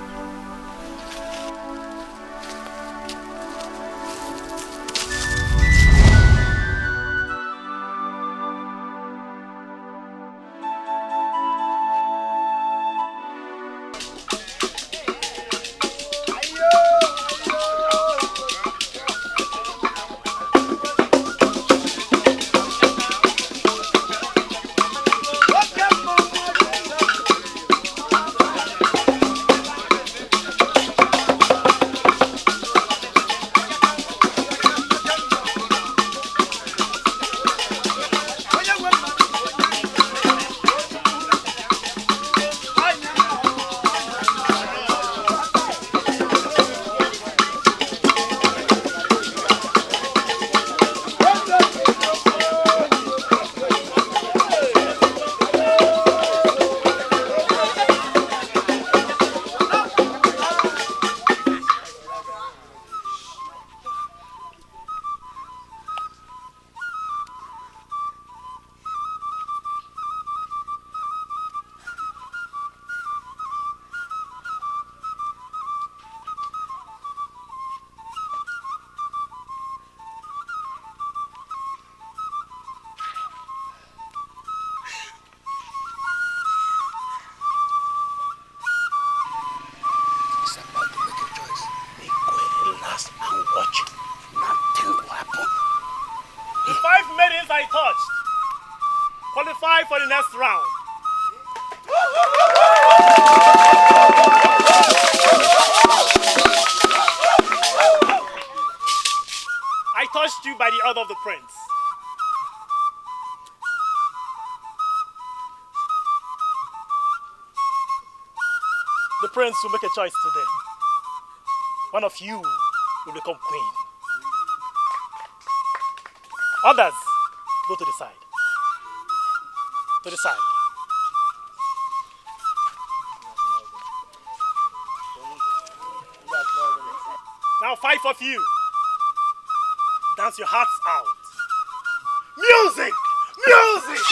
by for the next round. I touched you by the order of the prince. The prince will make a choice today. One of you will become queen. Others, go to the side. To the side. Now 5 of you, dance your hearts out. Music! Music!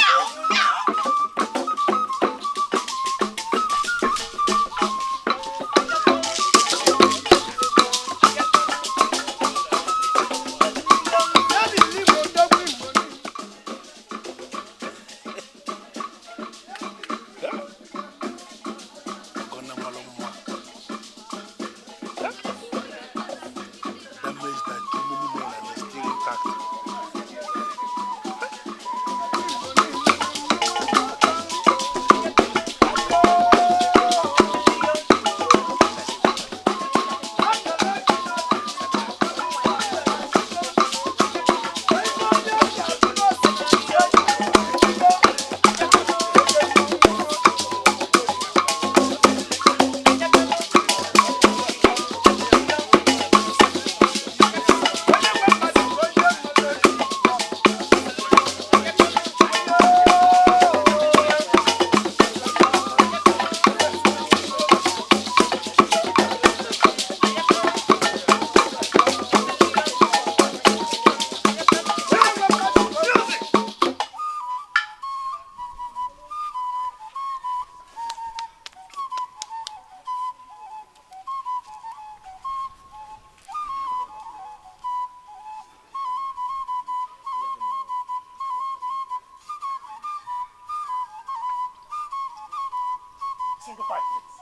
Single part, please.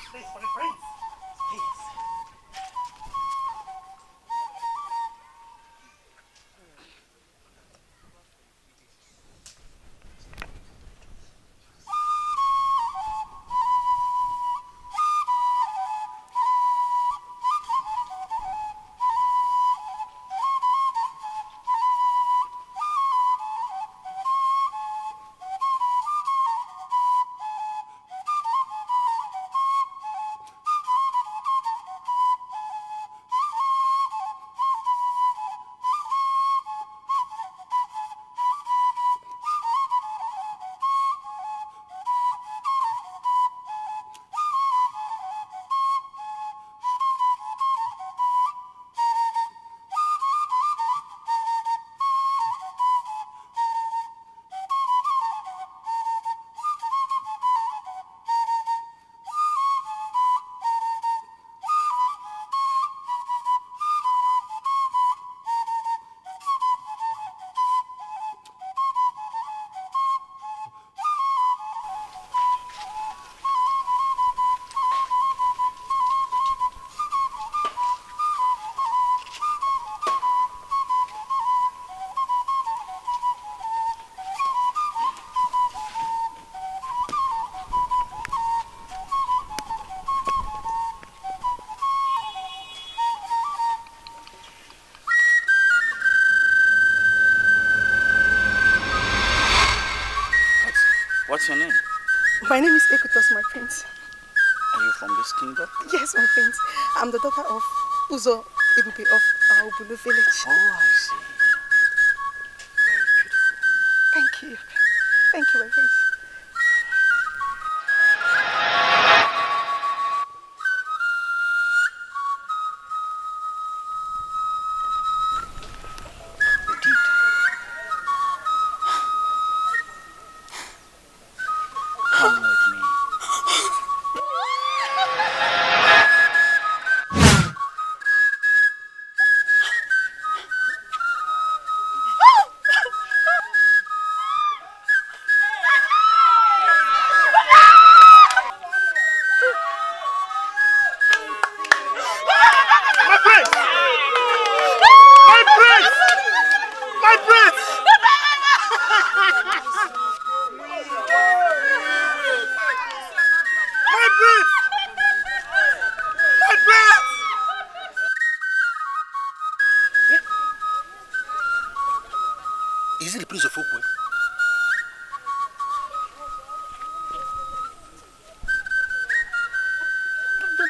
Space for the prince. Please. What's your name? My name is Ekutos, my prince. Are you from this kingdom? Yes, my prince. I'm the daughter of Uzo Ibupe of Ubulu village. Oh, I see. Very beautiful. Thank you. Thank you, my prince. Come with me.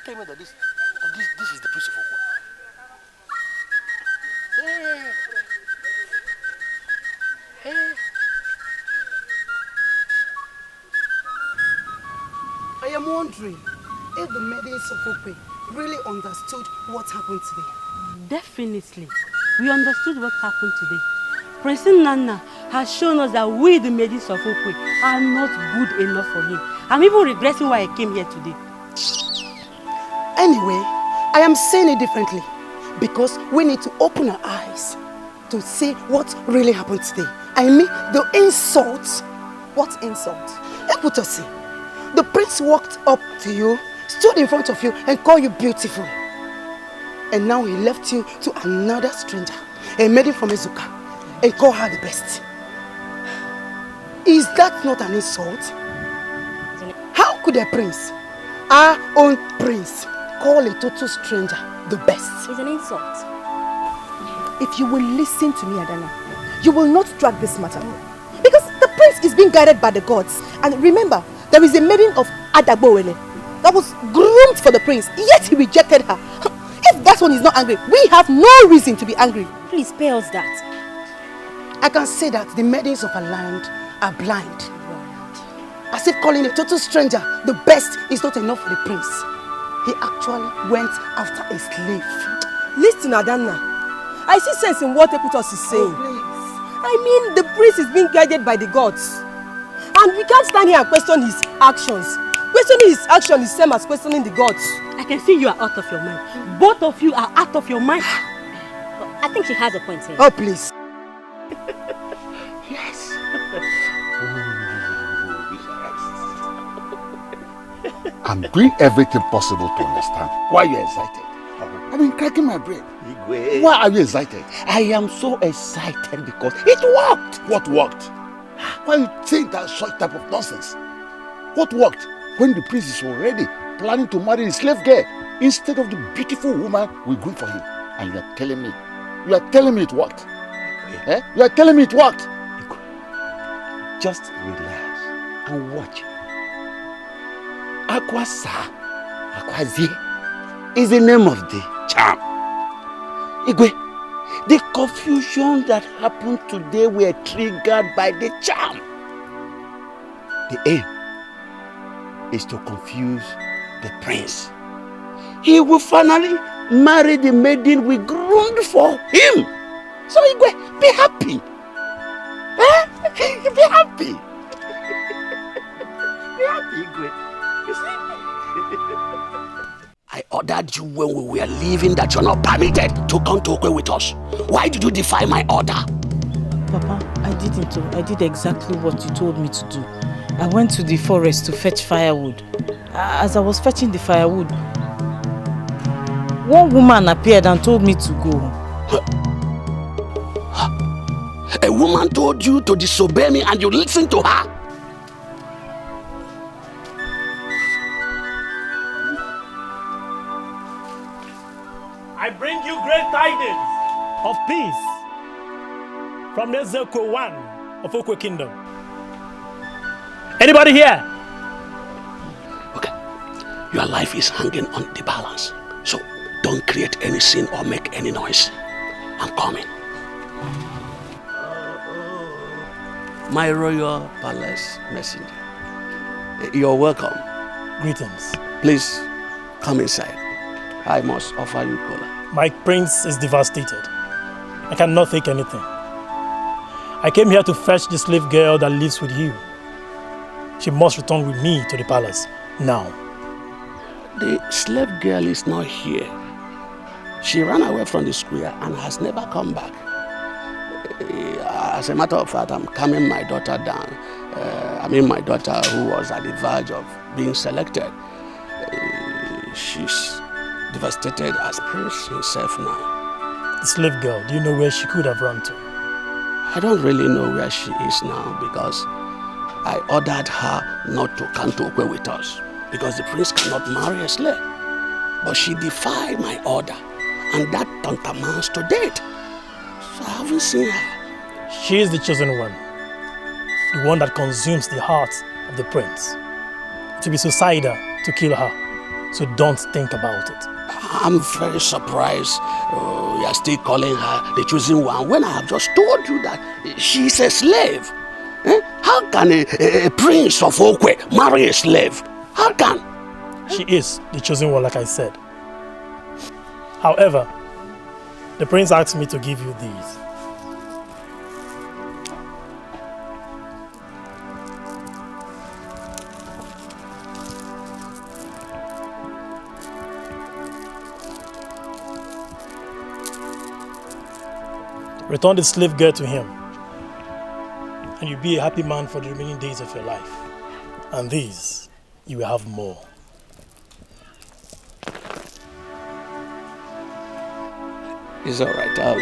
telling me that this is the Prince of Okwe? Hey. I am wondering if the maidens of Okwe really understood what happened today. Definitely. We understood what happened today. Prince Nana has shown us that we, the maidens of Okwe, are not good enough for him. I'm even regretting why I came here today. Anyway, I am saying it differently because we need to open our eyes to see what really happened today. I mean, the insults. What insult? Akpotha, the prince walked up to you, stood in front of you and called you beautiful. And now he left you to another stranger, a maiden from Ezuka, and called her the best. Is that not an insult? How could a prince, our own prince, call a total stranger the best? It's an insult. If you will listen to me, Adana, you will not drag this matter. Because the prince is being guided by the gods. And remember, there is a maiden of Adagbowele that was groomed for the prince, yet he rejected her. If that one is not angry, we have no reason to be angry. Please spare us that. I can say that the maidens of our land are blind. As if calling a total stranger the best is not enough for the prince. He actually went after a slave. Listen, Adana. I see sense in what Akpotha is saying. I mean, the prince is being guided by the gods. And we can't stand here and question his actions. Questioning his action is same as questioning the gods. I can see you are out of your mind. Both of you are out of your mind. I think she has a point here. Oh, please. Yes. I'm doing everything possible to understand why you're excited. I've been cracking my brain. Why are you excited? I am so excited because it worked. What worked? Why are you saying that such type of nonsense? What worked? When the prince is already planning to marry a slave girl instead of the beautiful woman we groomed for him. And you are telling me it worked. Eh? You are telling me it worked. Just relax and watch. Akwasa, Akwazie is the name of the charm. Igwe, the confusion that happened today were triggered by the charm. The aim is to confuse the prince. He will finally marry the maiden we groomed for him. So Igwe, be happy. Eh? Be happy. Be happy, Igwe. You see? I ordered you when we were leaving that you're not permitted to come to Okwe with us. Why did you defy my order? Papa, I didn't. I did exactly what you told me to do. I went to the forest to fetch firewood. As I was fetching the firewood, one woman appeared and told me to go. A woman told you to disobey me and you listened to her? I bring you great tidings of peace from the Zeko one of Okwe Kingdom. Anybody here? Okay, your life is hanging on the balance. So don't create any scene or make any noise. I'm coming. My royal palace messenger. You're welcome. Greetings. Please come inside. I must offer you cola. My prince is devastated. I cannot take anything. I came here to fetch the slave girl that lives with you. She must return with me to the palace now. The slave girl is not here. She ran away from the square and has never come back. As a matter of fact, I'm calming my daughter down. My daughter who was at the verge of being selected. She's devastated as Prince himself now. The slave girl, do you know where she could have run to? I don't really know where she is now because I ordered her not to come to Okwe with us because the prince cannot marry a slave. But she defied my order and that tantamounts to death. So I haven't seen her. She is the chosen one. The one that consumes the heart of the prince. It will be suicidal to kill her. So don't think about it. I'm very surprised you are still calling her the chosen one when I have just told you that she's a slave. Eh? How can a prince of Okwe marry a slave? How can? She is the chosen one, like I said. However, the prince asked me to give you these. Return the slave girl to him, and you'll be a happy man for the remaining days of your life. And these, you will have more. It's all right. I'll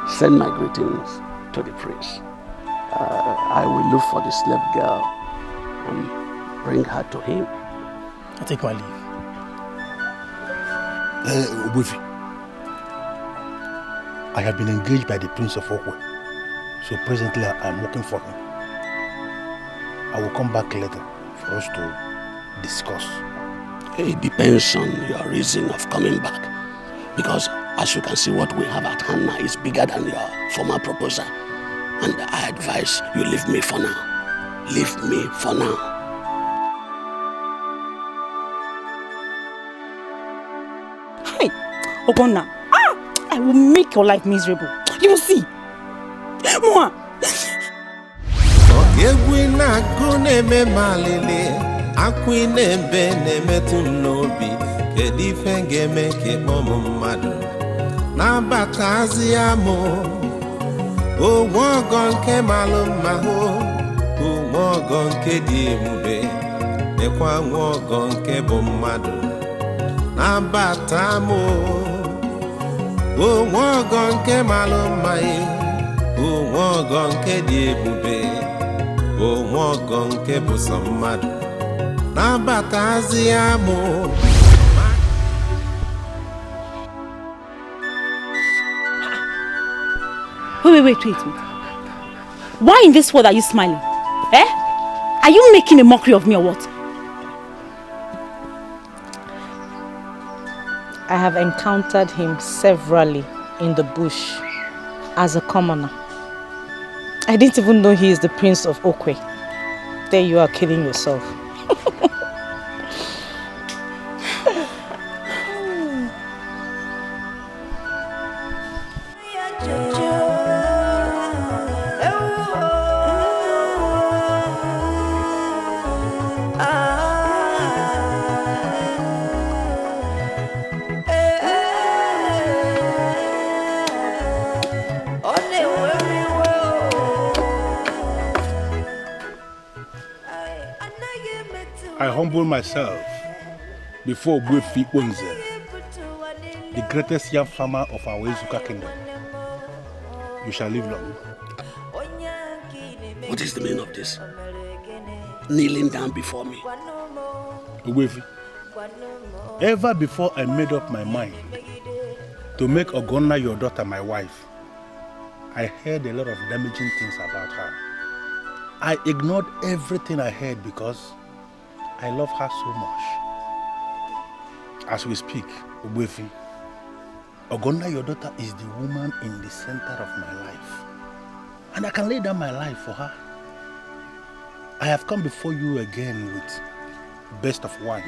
send my greetings to the prince. I will look for the slave girl and bring her to him. I take my leave. Wifi, I have been engaged by the Prince of Okwe, so presently I'm working for him. I will come back later for us to discuss. It depends on your reason of coming back. Because as you can see, what we have at hand now is bigger than your former proposal. And I advise you leave me for now. Leave me for now. Hi, Ogonna. I will make your life miserable. You will see. Moi. Kedifenge meke momo madu na batazi amo o wogon ke maluma ho o wogon ke diemube e kwa wogon ke bomadu na batamo o wogon ke maluma e o wogon ke diemube o wogon ke bosamadu na batazi amo. Wait. Why in this world are you smiling? Eh? Are you making a mockery of me or what? I have encountered him severally in the bush as a commoner. I didn't even know he is the Prince of Okwe. There you are killing yourself. I humble myself before Gwefi Onze, the greatest young farmer of our Izuka kingdom. You shall live long. What is the meaning of this? Kneeling down before me. Gwefi, ever before I made up my mind to make Ogonna your daughter my wife, I heard a lot of damaging things about her. I ignored everything I heard because I love her so much. As we speak, Ogwefi, Ogonna, your daughter, is the woman in the center of my life. And I can lay down my life for her. I have come before you again with best of wine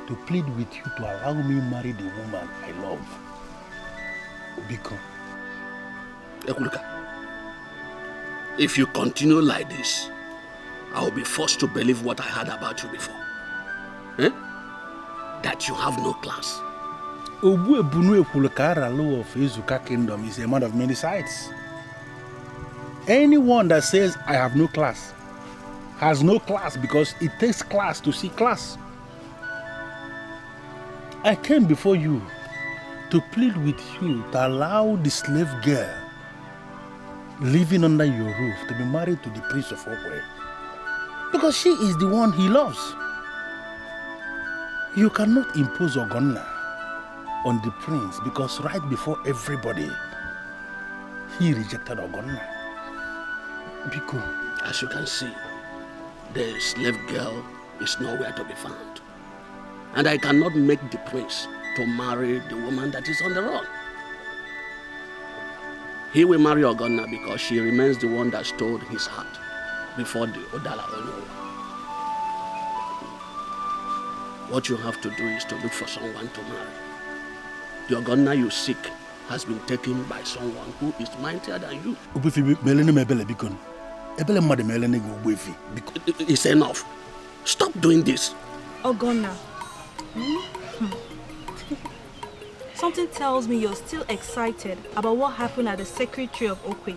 to plead with you to allow me marry the woman I love. Biko. Ekuluka, if you continue like this, I will be forced to believe what I heard about you before. Eh? That you have no class. Obu Ebunu Ekwulukara Law of Izuka Kingdom is a man of many sides. Anyone that says I have no class has no class because it takes class to see class. I came before you to plead with you to allow the slave girl living under your roof to be married to the Prince of Okwe. Because she is the one he loves. You cannot impose Ogonna on the prince because right before everybody, he rejected Ogonna. Biko, as you can see, the slave girl is nowhere to be found. And I cannot make the prince to marry the woman that is on the run. He will marry Ogonna because she remains the one that stole his heart before the Odala Olowo. What you have to do is to look for someone to marry. The Ogonna you seek has been taken by someone who is mightier than you. It's enough. Stop doing this. Ogonna. Something tells me you're still excited about what happened at the Secretive of Okwe.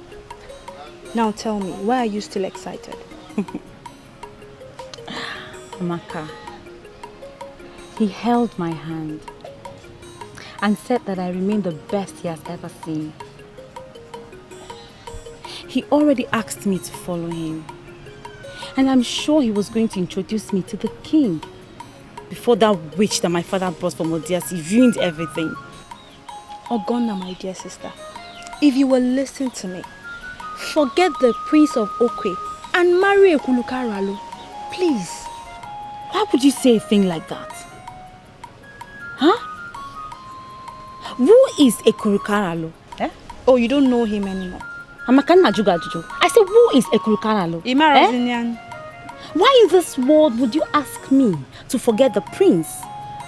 Now tell me, why are you still excited? Amaka, he held my hand and said that I remain the best he has ever seen. He already asked me to follow him. And I'm sure he was going to introduce me to the king. Before that witch that my father brought from Odiasi ruined everything. Ogonna, my dear sister, if you will listen to me, forget the Prince of Okwe and marry Ekuluka Ralo. Please. Why would you say a thing like that? Huh? Who is Ekuluka Ralo? Eh? Oh, you don't know him anymore. I said, who is Ekuluka Ralo? Imarazinian. Why in this world would you ask me to forget the prince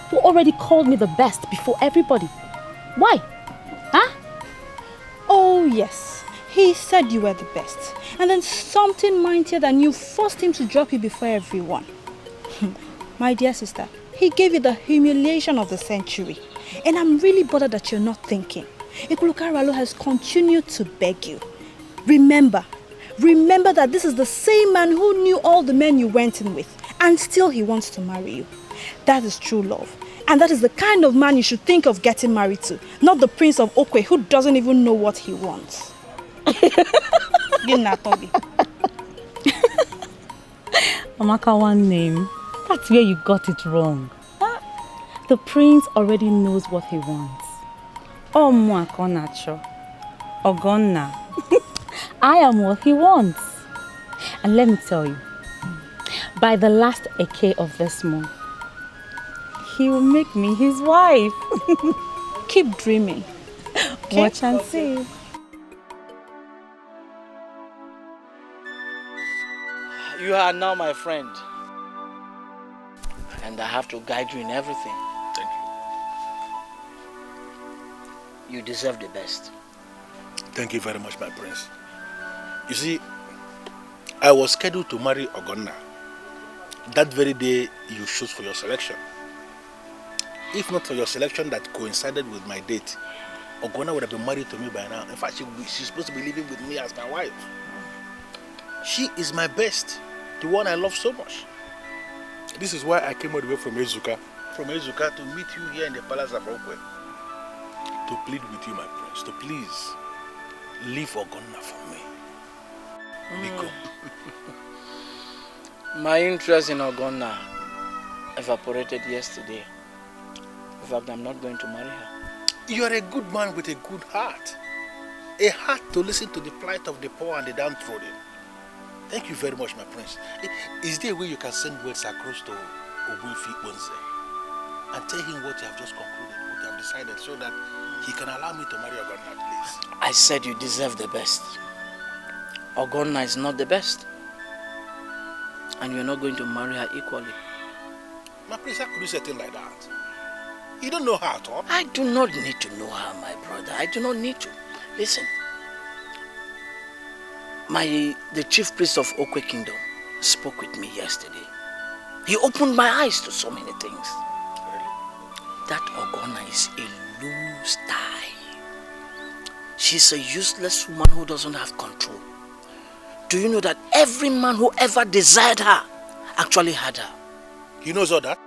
who already called me the best before everybody? Why? Huh? Oh yes, he said you were the best. And then something mightier than you forced him to drop you before everyone. My dear sister, he gave you the humiliation of the century. And I'm really bothered that you're not thinking. Ekuluka Ralo has continued to beg you. Remember that this is the same man who knew all the men you went in with, and still he wants to marry you. That is true love. And that is the kind of man you should think of getting married to, not the Prince of Okwe who doesn't even know what he wants. Amaka, one name. That's where you got it wrong. The prince already knows what he wants. Oh, Mwakonacho. Ogonna. I am what he wants. And let me tell you, by the last Eke of this month, he will make me his wife. Keep dreaming. Watch and see. You are now my friend. And I have to guide you in everything. Thank you. You deserve the best. Thank you very much, my prince. You see, I was scheduled to marry Ogonna that very day you chose for your selection. If not for your selection that coincided with my date, Ogonna would have been married to me by now. In fact, she's supposed to be living with me as my wife. She is my best, the one I love so much. This is why I came all the way from Ezuka to meet you here in the palace of Okwe. To plead with you, my prince, to please leave Ogonna for me. My interest in Ogonna evaporated yesterday. In fact, I'm not going to marry her. You are a good man with a good heart. A heart to listen to the plight of the poor and the downtrodden. Thank you very much, my prince. Is there a way you can send words across to Obuefi Onze and tell him what you have just concluded, what you have decided, so that he can allow me to marry Ogonna, please? I said you deserve the best. Ogonna is not the best. And you're not going to marry her equally. My prince, how could you say a thing like that? You don't know her at all. I do not need to know her, my brother. I do not need to. Listen. The chief priest of Okwe Kingdom spoke with me yesterday. He opened my eyes to so many things. Really? That Ogonna is a loose tie. She's a useless woman who doesn't have control. Do you know that every man who ever desired her actually had her? He knows all that?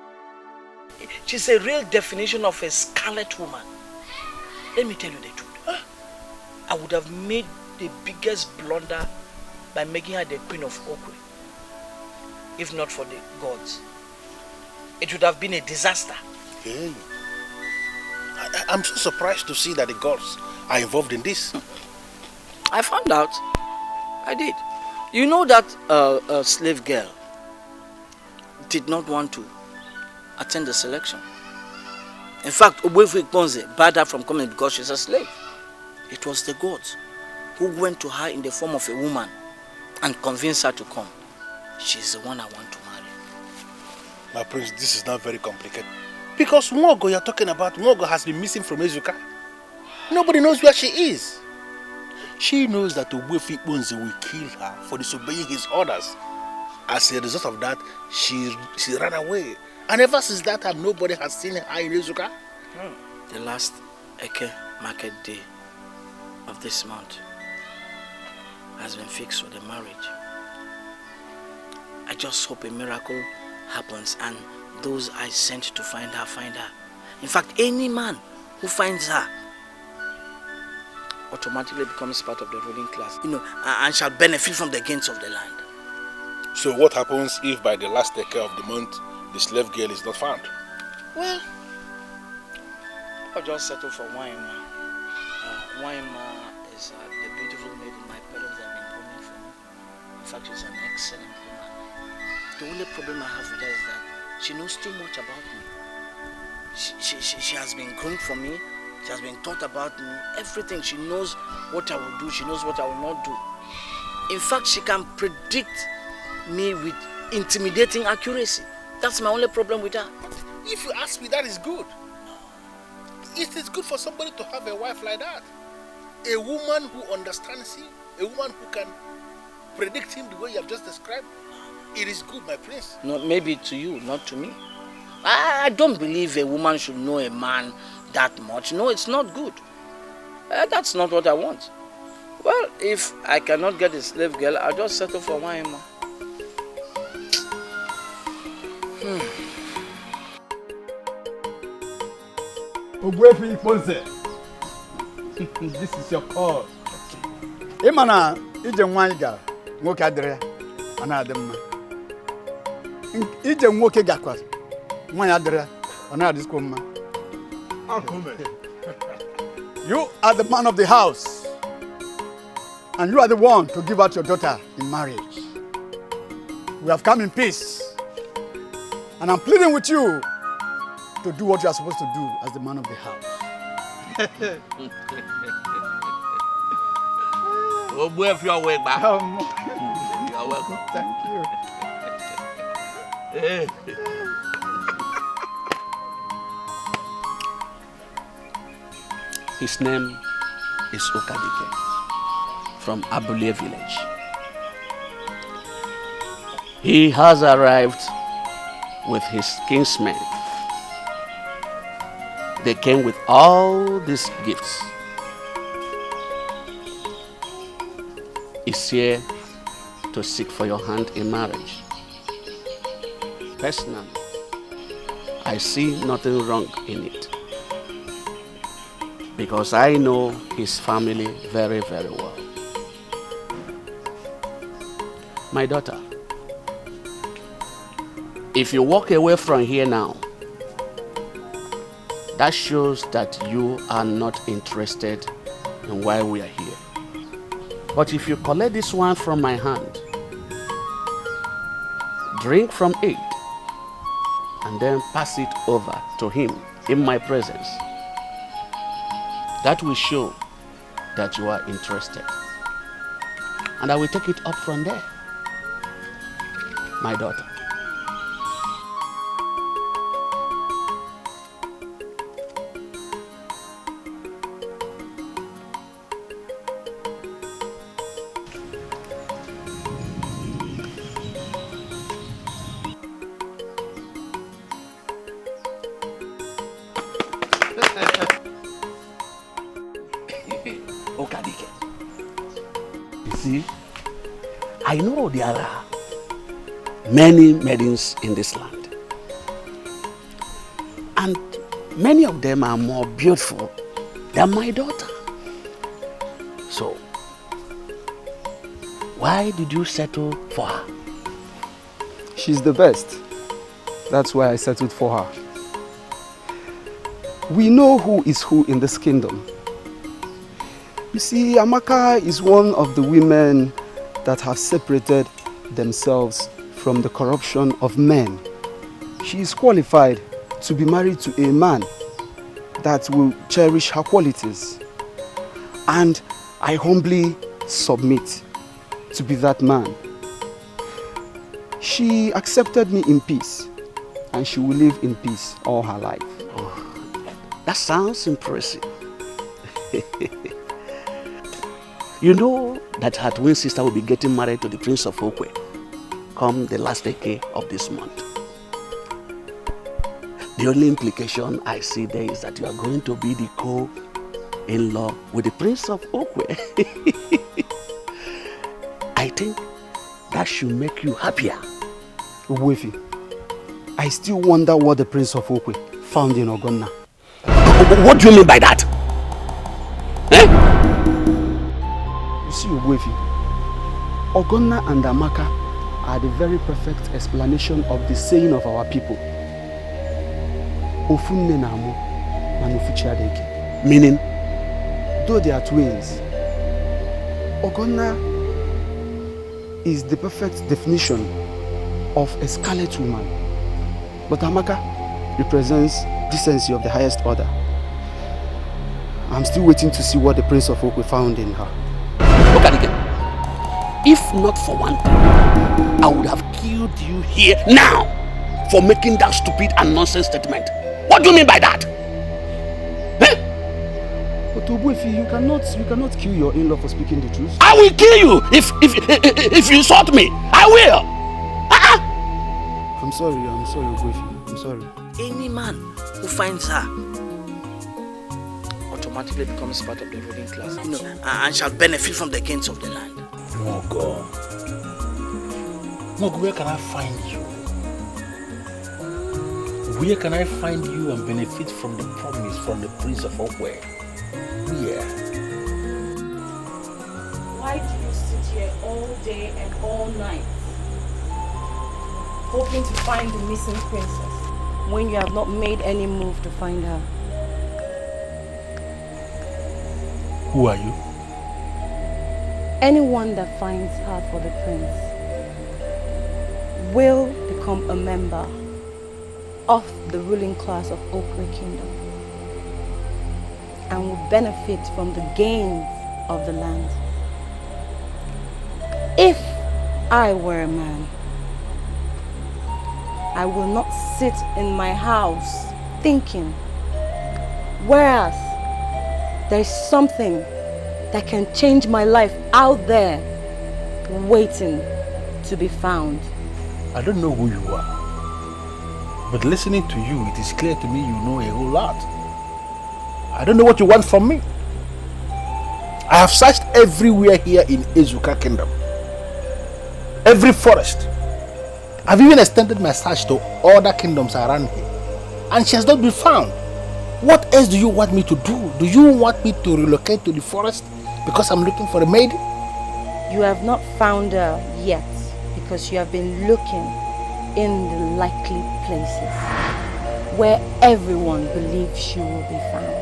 She's a real definition of a scarlet woman. Let me tell you the truth. I would have made the biggest blunder by making her the queen of Okwe. If not for the gods. It would have been a disaster. Hey. I'm so surprised to see that the gods are involved in this. I found out. I did. You know that slave girl, did not want to attend the selection. In fact, Obuefi Bonze barred her from coming because she's a slave. It was the gods who went to her in the form of a woman and convinced her to come. She's the one I want to marry. My prince, this is not very complicated. Because Nwogo you're talking about, Nwogo has been missing from Ezuka. Nobody knows where she is. She knows that Obuefi Bonze will kill her for disobeying his orders. As a result of that, she ran away. And ever since that time, nobody has seen her in Ezuka. The last Eke market day of this month has been fixed for the marriage. I just hope a miracle happens and those I sent to find her, find her. In fact, any man who finds her automatically becomes part of the ruling class, and shall benefit from the gains of the land. So what happens if by the last Eke of the month, the slave girl is not found? Well, I'll just settle for Waima. Waima is the beautiful maiden my parents have been grooming for me. In fact, she's an excellent woman. The only problem I have with her is that she knows too much about me. She has been groomed for me. She has been taught about me. Everything. She knows what I will do. She knows what I will not do. In fact, she can predict me with intimidating accuracy. That's my only problem with her. If you ask me, that is good. It is good for somebody to have a wife like that. A woman who understands him, a woman who can predict him the way you have just described. It is good, my prince. No, maybe to you, not to me. I don't believe a woman should know a man that much. No, it's not good. That's not what I want. Well, if I cannot get a slave girl, I'll just settle for Waima. Obuefi Bonze, this is your call. Imana ije nwanyi ga nwoke adire ana adimma. Ije nwoke gakwa nwanyi adire ana adisko mma. You are the man of the house, and you are the one to give out your daughter in marriage. We have come in peace, and I'm pleading with you to do what you are supposed to do as the man of the house. Obuefi, you're welcome. You're welcome. Thank you. His name is Dikeh from Abule village. He has arrived with his kinsmen. They came with all these gifts. He's here to seek for your hand in marriage. Personally, I see nothing wrong in it, because I know his family very, very well. My daughter, if you walk away from here now, that shows that you are not interested in why we are here. But if you collect this wine from my hand, drink from it, and then pass it over to him in my presence, that will show that you are interested. And I will take it up from there. My daughter. See, I know there are many maidens in this land, and many of them are more beautiful than my daughter. So, why did you settle for her? She's the best. That's why I settled for her. We know who is who in this kingdom. You see, Amaka is one of the women that have separated themselves from the corruption of men She is qualified to be married to a man that will cherish her qualities. And I humbly submit to be that man. She accepted me in peace, and she will live in peace all her life. Oh, that sounds impressive. You know that her twin sister will be getting married to the Prince of Okwe come the last decade of this month. The only implication I see there is that you are going to be the co-in-law with the Prince of Okwe. I think that should make you happier. Uwefi, I still wonder what the Prince of Okwe found in Ogonna. What do you mean by that? Eh? You see, Uwefi, Ogonna and Amaka are the very perfect explanation of the saying of our people. Meaning? Though they are twins, Ogonna is the perfect definition of a scarlet woman. But Amaka represents decency of the highest order. I'm still waiting to see what the Prince of Okwe found in her. Look at it. If not for one thing, I would have killed you here now for making that stupid and nonsense statement. What do you mean by that? But Obuefi, you cannot kill your in-law for speaking the truth. I will kill you if you insult me. I will. I'm sorry, Obuefi. I'm sorry. Any man who finds her automatically becomes part of the ruling class, and shall benefit from the gains of the land. Mogo, where can I find you? Where can I find you and benefit from the promise from the Prince of Okwe? Where? Why do you sit here all day and all night, hoping to find the missing princess, when you have not made any move to find her? Who are you? Anyone that finds her for the prince will become a member of the ruling class of Okwe Kingdom and will benefit from the gains of the land. If I were a man, I will not sit in my house thinking, whereas there is something that can change my life out there waiting to be found. I don't know who you are, but listening to you, it is clear to me you know a whole lot. I don't know what you want from me. I have searched everywhere here in Ezuka Kingdom. Every forest. I've even extended my search to other kingdoms around here, and she has not been found. What else do you want me to do? Do you want me to relocate to the forest because I'm looking for a maid? You have not found her yet because you have been looking in the likely places where everyone believes she will be found.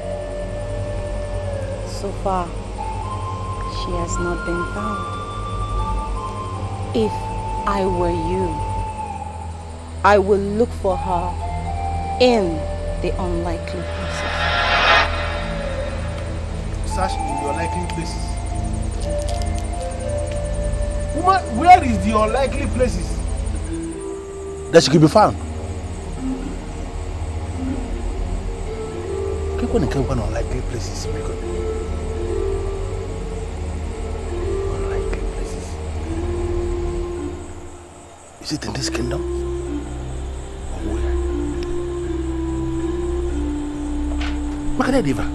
So far, she has not been found. If I were you, I will look for her in the unlikely places. Search in the unlikely places. Woman, where is the unlikely places that she could be found? Can one unlikely places because unlikely places. Is it in this kingdom? Or where? Makanya Diva.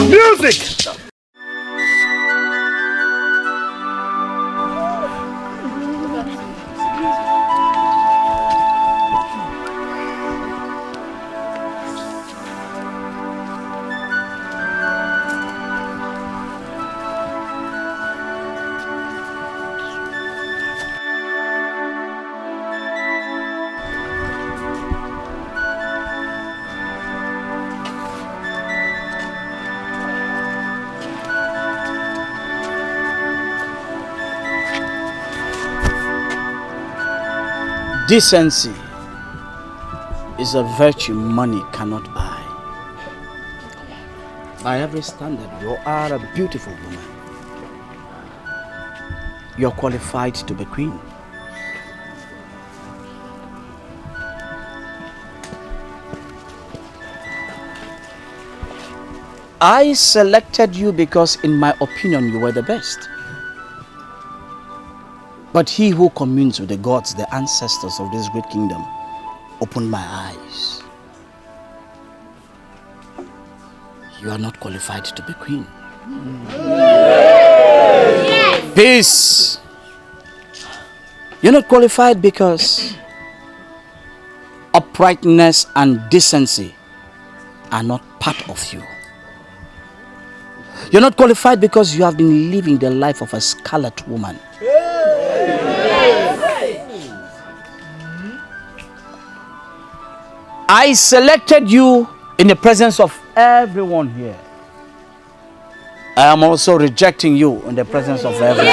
Music! Decency is a virtue money cannot buy. By every standard, you are a beautiful woman. You're qualified to be queen. I selected you because, in my opinion, you were the best. But he who communes with the gods, the ancestors of this great kingdom, opened my eyes. You are not qualified to be queen. Yes. Peace. You're not qualified because uprightness and decency are not part of you. You're not qualified because you have been living the life of a scarlet woman. I selected you in the presence of everyone here. I am also rejecting you in the presence of everyone.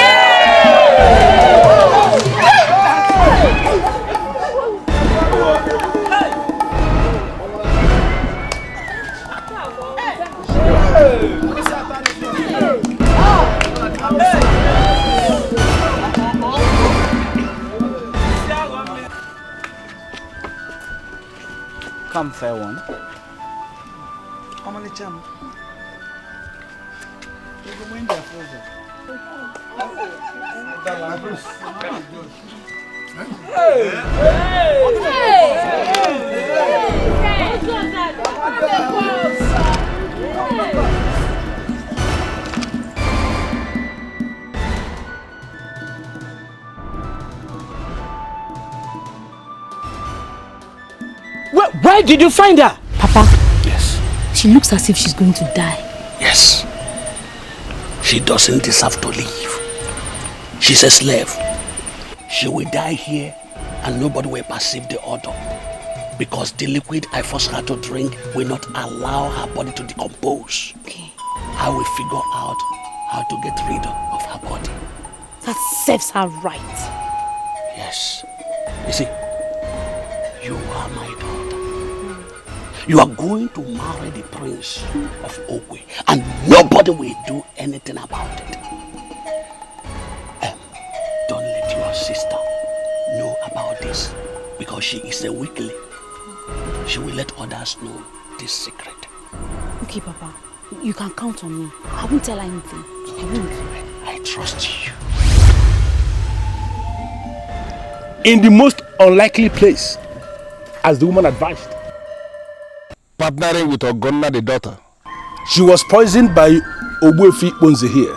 Come, fair one. Come on, chum. Where did you find her? Papa. Yes. She looks as if she's going to die. Yes. She doesn't deserve to live. She's a slave. She will die here and nobody will perceive the odor. Because the liquid I forced her to drink will not allow her body to decompose. Okay. I will figure out how to get rid of her body. That serves her right. Yes. You see, you are my daughter. You are going to marry the prince of Okwe and nobody will do anything about it. Don't let your sister know about this because she is a weakling. She will let others know this secret. Okay, Papa. You can count on me. I won't tell her anything. I won't. I trust you. In the most unlikely place, as the woman advised. Partnering with Ogonna, the daughter. She was poisoned by Ogbuefi Bonze here.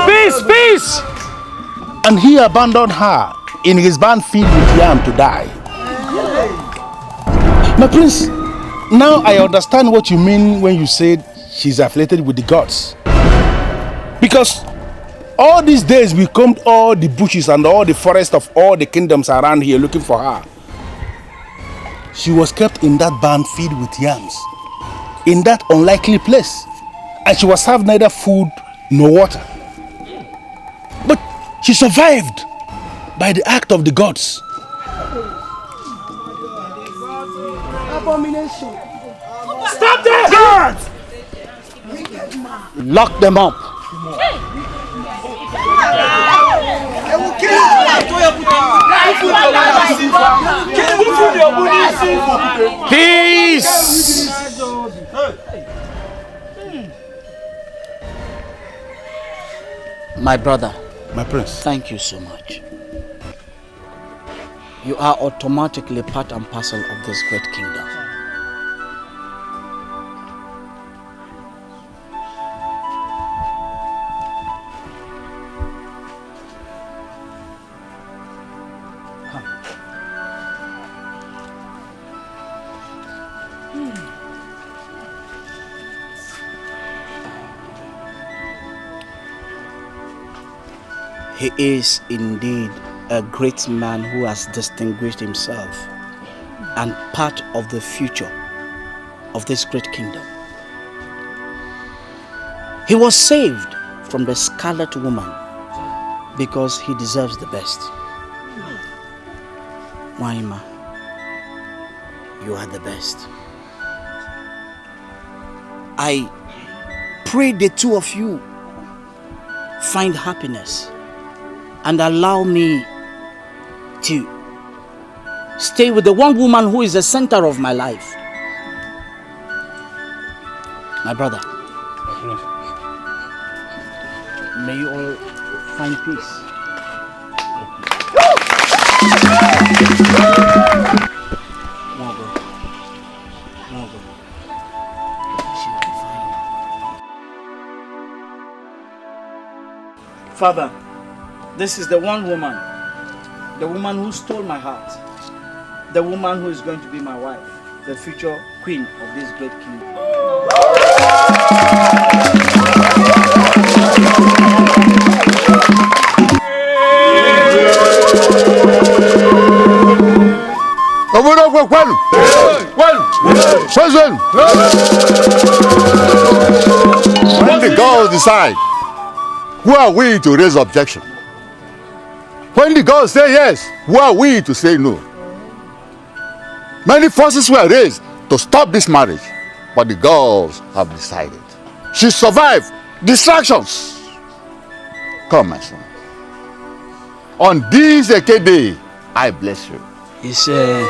Peace, peace! And he abandoned her in his barn field with yam to die. My prince, now I understand what you mean when you said she's affiliated with the gods. Because all these days we combed all the bushes and all the forests of all the kingdoms around here looking for her. She was kept in that barn field with yams, in that unlikely place, and she was served neither food nor water. But she survived by the act of the gods. Abomination. Stop this! Guards! Lock them up. Peace! My brother. My prince. Thank you so much. You are automatically part and parcel of this great kingdom. He is indeed a great man who has distinguished himself and part of the future of this great kingdom. He was saved from the scarlet woman because he deserves the best. Waima, you are the best. I pray the two of you find happiness and allow me to stay with the one woman who is the center of my life. My brother, may you all find peace. Father, this is the one woman, the woman who stole my heart, the woman who is going to be my wife, the future queen of this great kingdom. When the girls decide, who are we to raise objection? When the girls say yes, who are we to say no? Many forces were raised to stop this marriage, but the girls have decided. She survived distractions. Come, my son. On this Eke day, I bless you. He said, you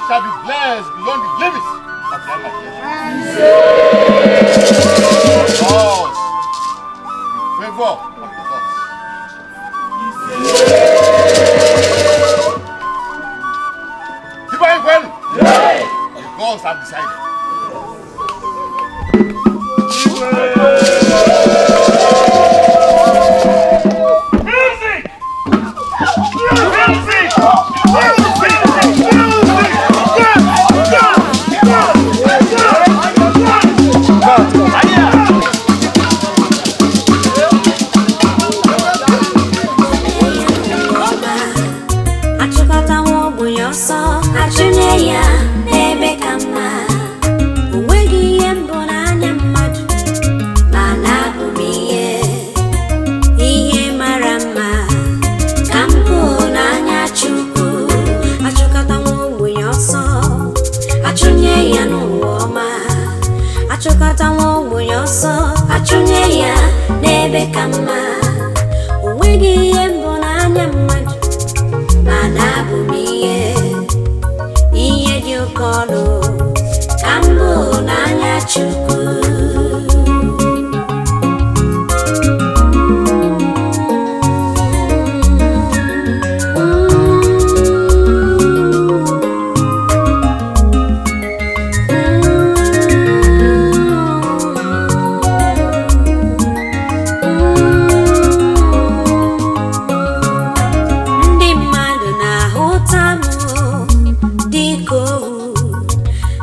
shall be blessed beyond the limits of your imagination. Because in favor of the gods. The gods have decided.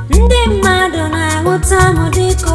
Ndị mmadụ na-ahụta m dịka